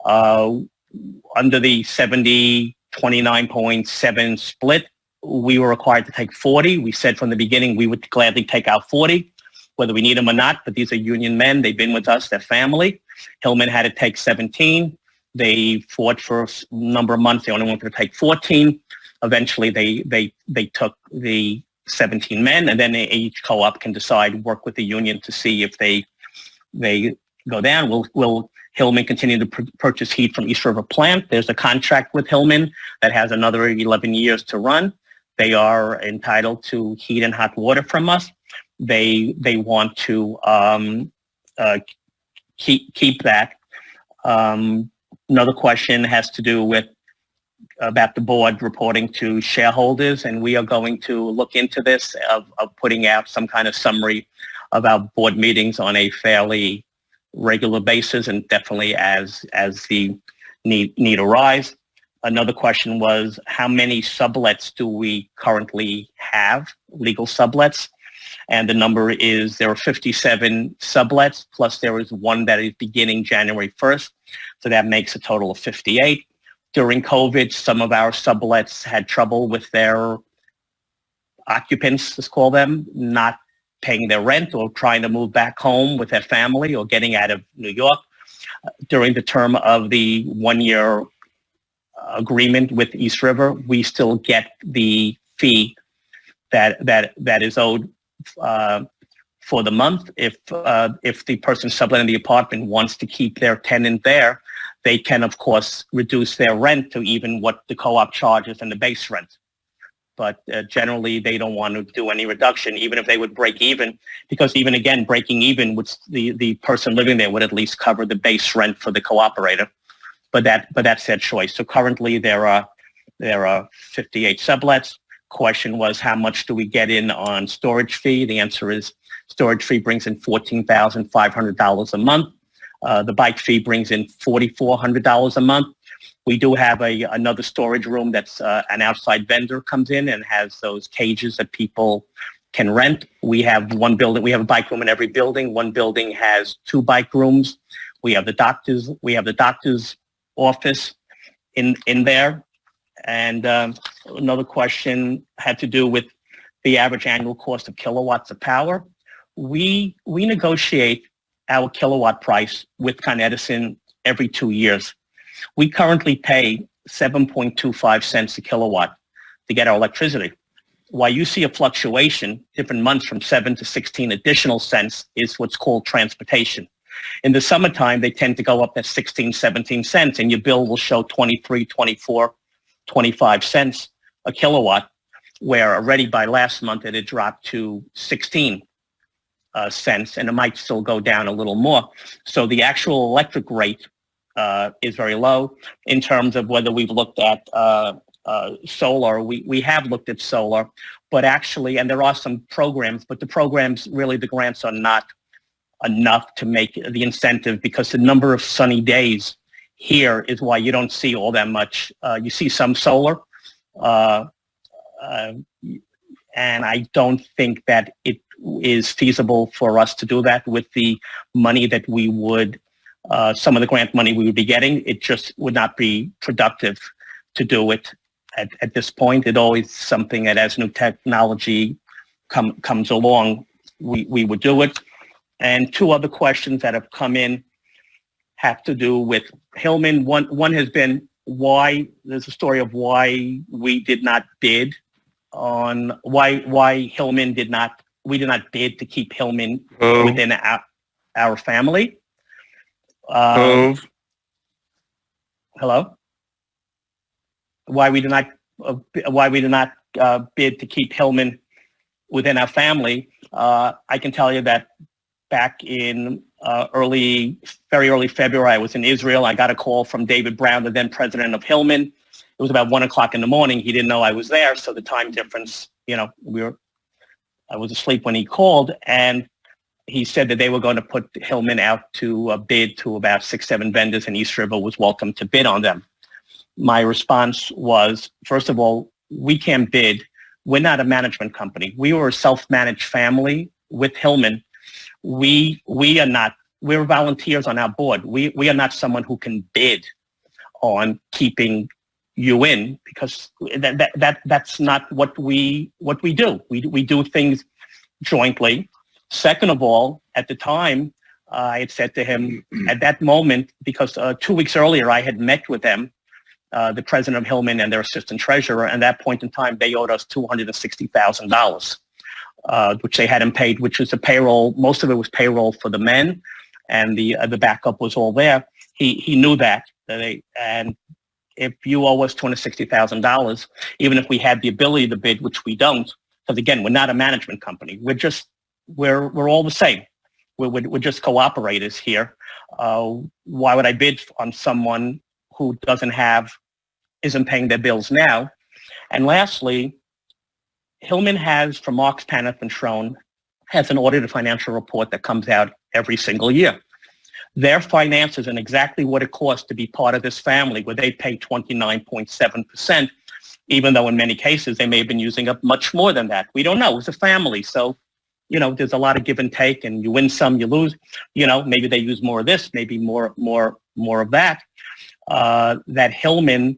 Under the 29.7 split, we were required to take 40. We said from the beginning we would gladly take out 40, whether we need them or not, but these are union men. They've been with us, their family. Hillman had to take 17. They fought for a number of months. They only wanted to take 14. Eventually, they took the 17 men, and then each co-op can decide, work with the union to see if they go down. Will Hillman continue to purchase heat from East River plant? There's a contract with Hillman that has another 11 years to run. They are entitled to heat and hot water from us. They want to keep that. Another question has to do with about the board reporting to shareholders, and we are going to look into this of putting out some kind of summary of our board meetings on a fairly regular basis, and definitely as the need arise. Another question was, how many sublets do we currently have, legal sublets? And the number is, there are 57 sublets, plus there is one that is beginning January 1st. So that makes a total of 58. During COVID, some of our sublets had trouble with their occupants, let's call them, not paying their rent or trying to move back home with their family or getting out of New York. During the term of the 1-year agreement with East River, we still get the fee that is owed for the month. If the person subletting the apartment wants to keep their tenant there, they can, of course, reduce their rent to even what the co-op charges and the base rent. But generally, they don't want to do any reduction, even if they would break even, because even again, breaking even, would the person living there would at least cover the base rent for the cooperator. But that's their choice. So currently, there are 58 sublets. Question was, how much do we get in on storage fee? The answer is storage fee brings in $14,500 a month. The bike fee brings in $4,400 a month. We do have another storage room that's an outside vendor comes in and has those cages that people can rent. We have one building. We have a bike room in every building. One building has 2 bike rooms. We have the doctor's office in there. And another question had to do with the average annual cost of kilowatts of power. We negotiate our kilowatt price with Con Edison every 2 years. We currently pay 7.25 cents a kilowatt to get our electricity. While you see a fluctuation, different months from 7 to 16 additional cents is what's called transportation. In the summertime, they tend to go up at 16, 17 cents, and your bill will show 23, 24, 25 cents a kilowatt, where already by last month it had dropped to 16 cents, and it might still go down a little more. So the actual electric rate is very low. In terms of whether we've looked at solar, we have looked at solar, but actually, and there are some programs, but the programs, really the grants are not enough to make the incentive, because the number of sunny days here is why you don't see all that much. You see some solar, and I don't think that it is feasible for us to do that with the money that we would, some of the grant money we would be getting. It just would not be productive to do it at this point. It's always something that as new technology comes along, we would do it. And 2 other questions that have come in have to do with Hillman. One has been why, there's a story of why we did not bid on, why Hillman we did not bid to keep Hillman within our family. Hello? Why we did not bid to keep Hillman within our family. I can tell you that back in very early February, I was in Israel. I got a call from David Brown, the then president of Hillman. It was about 1 o'clock in the morning. He didn't know I was there, so the time difference, I was asleep when he called, and he said that they were going to put Hillman out to bid to about 6, 7 vendors, and East River was welcome to bid on them. My response was, first of all, we can't bid. We're not a management company. We were a self-managed family with Hillman. We're volunteers on our board. We are not someone who can bid on keeping you in, because that's not what we do. We do things jointly. Second of all, at the time, I had said to him at that moment, because 2 weeks earlier I had met with them, the president of Hillman and their assistant treasurer, and at that point in time they owed us $260,000, which they hadn't paid, which was a payroll. Most of it was payroll for the men, and the backup was all there. He knew that, and if you owe us $260,000, even if we had the ability to bid, which we don't, because again, we're not a management company. We're all the same. We're just cooperators here. Why would I bid on someone who isn't paying their bills now? And lastly, Hillman has, from Marks, Paneth and Schroen, has an audited financial report that comes out every single year. Their finances and exactly what it costs to be part of this family, where they pay 29.7%, even though in many cases they may have been using up much more than that. We don't know. It's a family. So, there's a lot of give and take, and you win some, you lose. Maybe they use more of this, maybe more of that. That Hillman,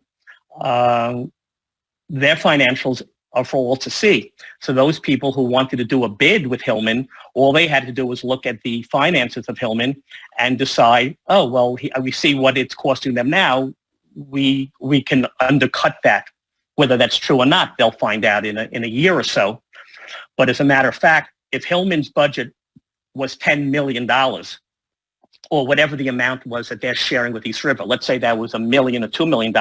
their financials are for all to see. So those people who wanted to do a bid with Hillman, all they had to do was look at the finances of Hillman and decide, oh, well, we see what it's costing them now. We can undercut that. Whether that's true or not, they'll find out in a year or so. But as a matter of fact, if Hillman's budget was $10 million, or whatever the amount was that they're sharing with East River, let's say that was $1 million or $2 million,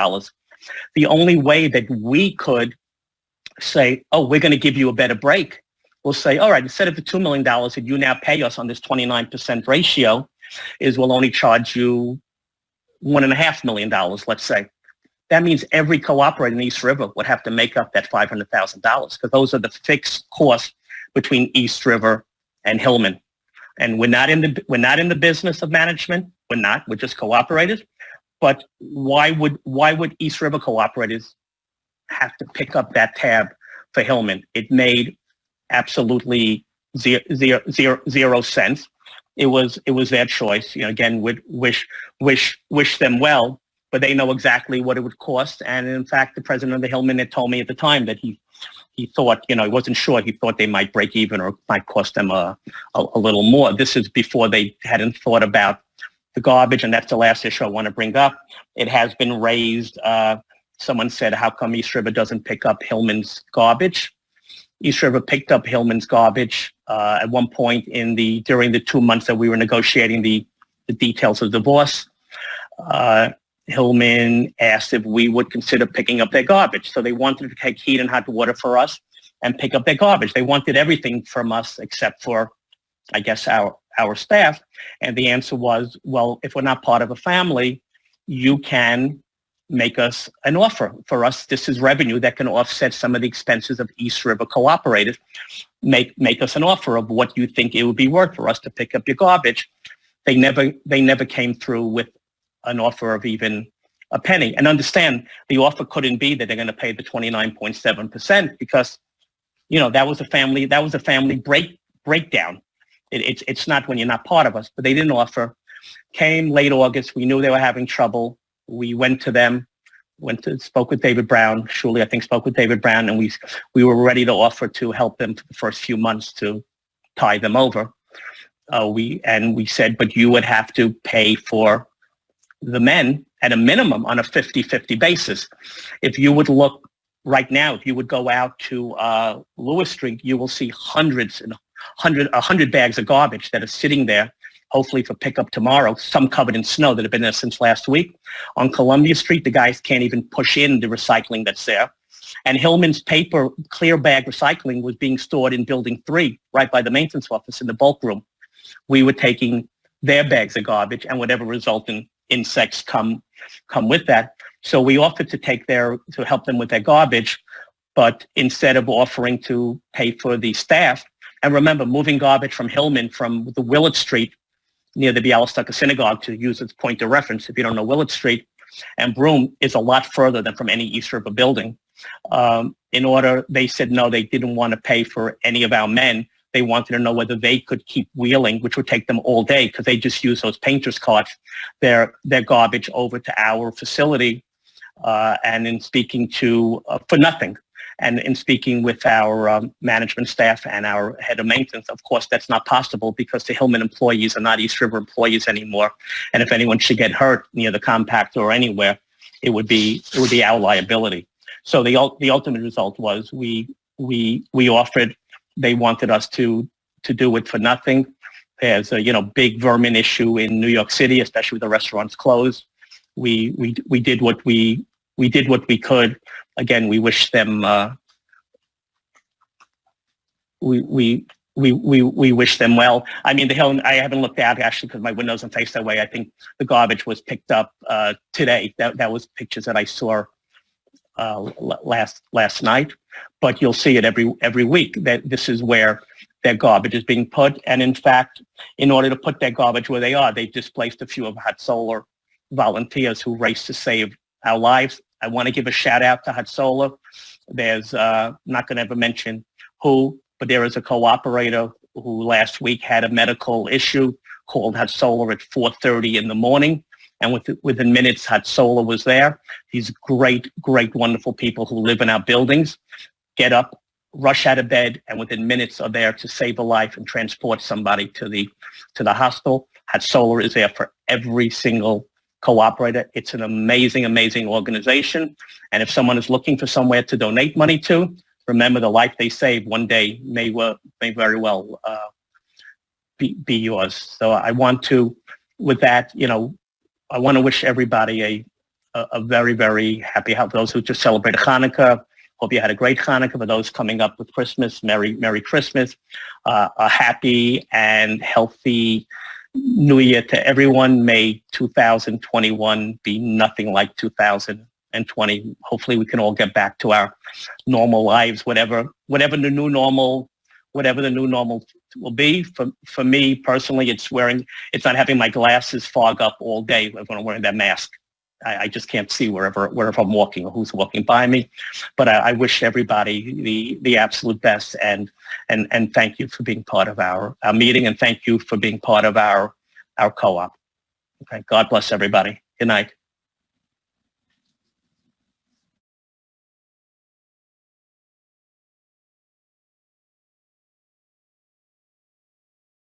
the only way that we could say, oh, we're going to give you a better break, we'll say, all right, instead of the $2 million that you now pay us on this 29% ratio, is we'll only charge you $1.5 million, let's say. That means every cooperator in East River would have to make up that $500,000, because those are the fixed costs between East River and Hillman. And we're not in the business of management. We're just cooperators. But why would East River cooperators have to pick up that tab for Hillman? It made absolutely zero sense. It was their choice. Again, would wish them well, but they know exactly what it would cost. And in fact, the president of the Hillman had told me at the time that he thought, he wasn't sure. He thought they might break even or it might cost them a little more. This is before they hadn't thought about the garbage, and that's the last issue I want to bring up. It has been raised. Someone said, how come East River doesn't pick up Hillman's garbage? East River picked up Hillman's garbage at one point during the 2 months that we were negotiating the details of divorce. Hillman asked if we would consider picking up their garbage. So they wanted to take heat and hot water for us and pick up their garbage. They wanted everything from us except for, I guess, our staff. And the answer was, well, if we're not part of a family, you can make us an offer. For us, this is revenue that can offset some of the expenses of East River cooperators. Make us an offer of what you think it would be worth for us to pick up your garbage. They never came through with an offer of even a penny. And understand, the offer couldn't be that they're going to pay the 29.7%, because that was a family breakdown. It's not when you're not part of us. But they didn't offer. Came late August. We knew they were having trouble. We went to them, spoke with David Brown. Shuli, I think, spoke with David Brown, and we were ready to offer to help them for the first few months to tie them over. We said, but you would have to pay for the men at a minimum on a 50-50 basis. If you would look right now, if you would go out to Lewis Street, you will see 100 bags of garbage that are sitting there, hopefully for pickup tomorrow, some covered in snow that have been there since last week. On Columbia Street, the guys can't even push in the recycling that's there. And Hillman's paper clear bag recycling was being stored in Building 3, right by the maintenance office in the bulk room. We were taking their bags of garbage and whatever resulting insects come with that. So we offered to help them with their garbage, but instead of offering to pay for the staff, and remember, moving garbage from Hillman, from the Willard Street near the Bialystoka Synagogue, to use its point of reference, if you don't know Willard Street, And Broome is a lot further than from any East River building. They said no, they didn't want to pay for any of our men. They wanted to know whether they could keep wheeling, which would take them all day because they just use those painters carts, their garbage over to our facility. And in speaking to, for nothing, and in speaking with our management staff and our head of maintenance, of course, that's not possible because the Hillman employees are not East River employees anymore. And if anyone should get hurt near the compactor or anywhere, it would be our liability. So the ultimate result was we offered. They wanted us to do it for nothing. There's a big vermin issue in New York City, especially with the restaurants closed. We did what we could. Again, we wish them we wish them well. I mean, the Hill. I haven't looked out actually because my window doesn't face that way. I think the garbage was picked up today. That was pictures that I saw last night. But you'll see it every week that this is where their garbage is being put. And in fact, in order to put their garbage where they are, they displaced a few of Hot Solar volunteers who raced to save our lives. I want to give a shout out to Hot Solar. There's not going to ever mention who, but there is a cooperator who last week had a medical issue, called Hot Solar at 4:30 in the morning. And within minutes, Hot Solar was there. These great, wonderful people who live in our buildings get up, rush out of bed, and within minutes are there to save a life and transport somebody to the hospital. Hot Solar is there for every single cooperator. It's an amazing organization. And if someone is looking for somewhere to donate money to, remember the life they save one day may very well be yours. So I want to, with that, I want to wish everybody a very, very happy, for those who just celebrated Hanukkah. Hope you had a great Hanukkah. For those coming up with Christmas, Merry Christmas. A happy and healthy New Year to everyone. May 2021 be nothing like 2020. Hopefully we can all get back to our normal lives, whatever the new normal will be. For me personally, it's not having my glasses fog up all day when I'm wearing that mask. I just can't see wherever I'm walking or who's walking by me. But I wish everybody the absolute best, and thank you for being part of our meeting, and thank you for being part of our co-op. Okay, God bless everybody. Good night.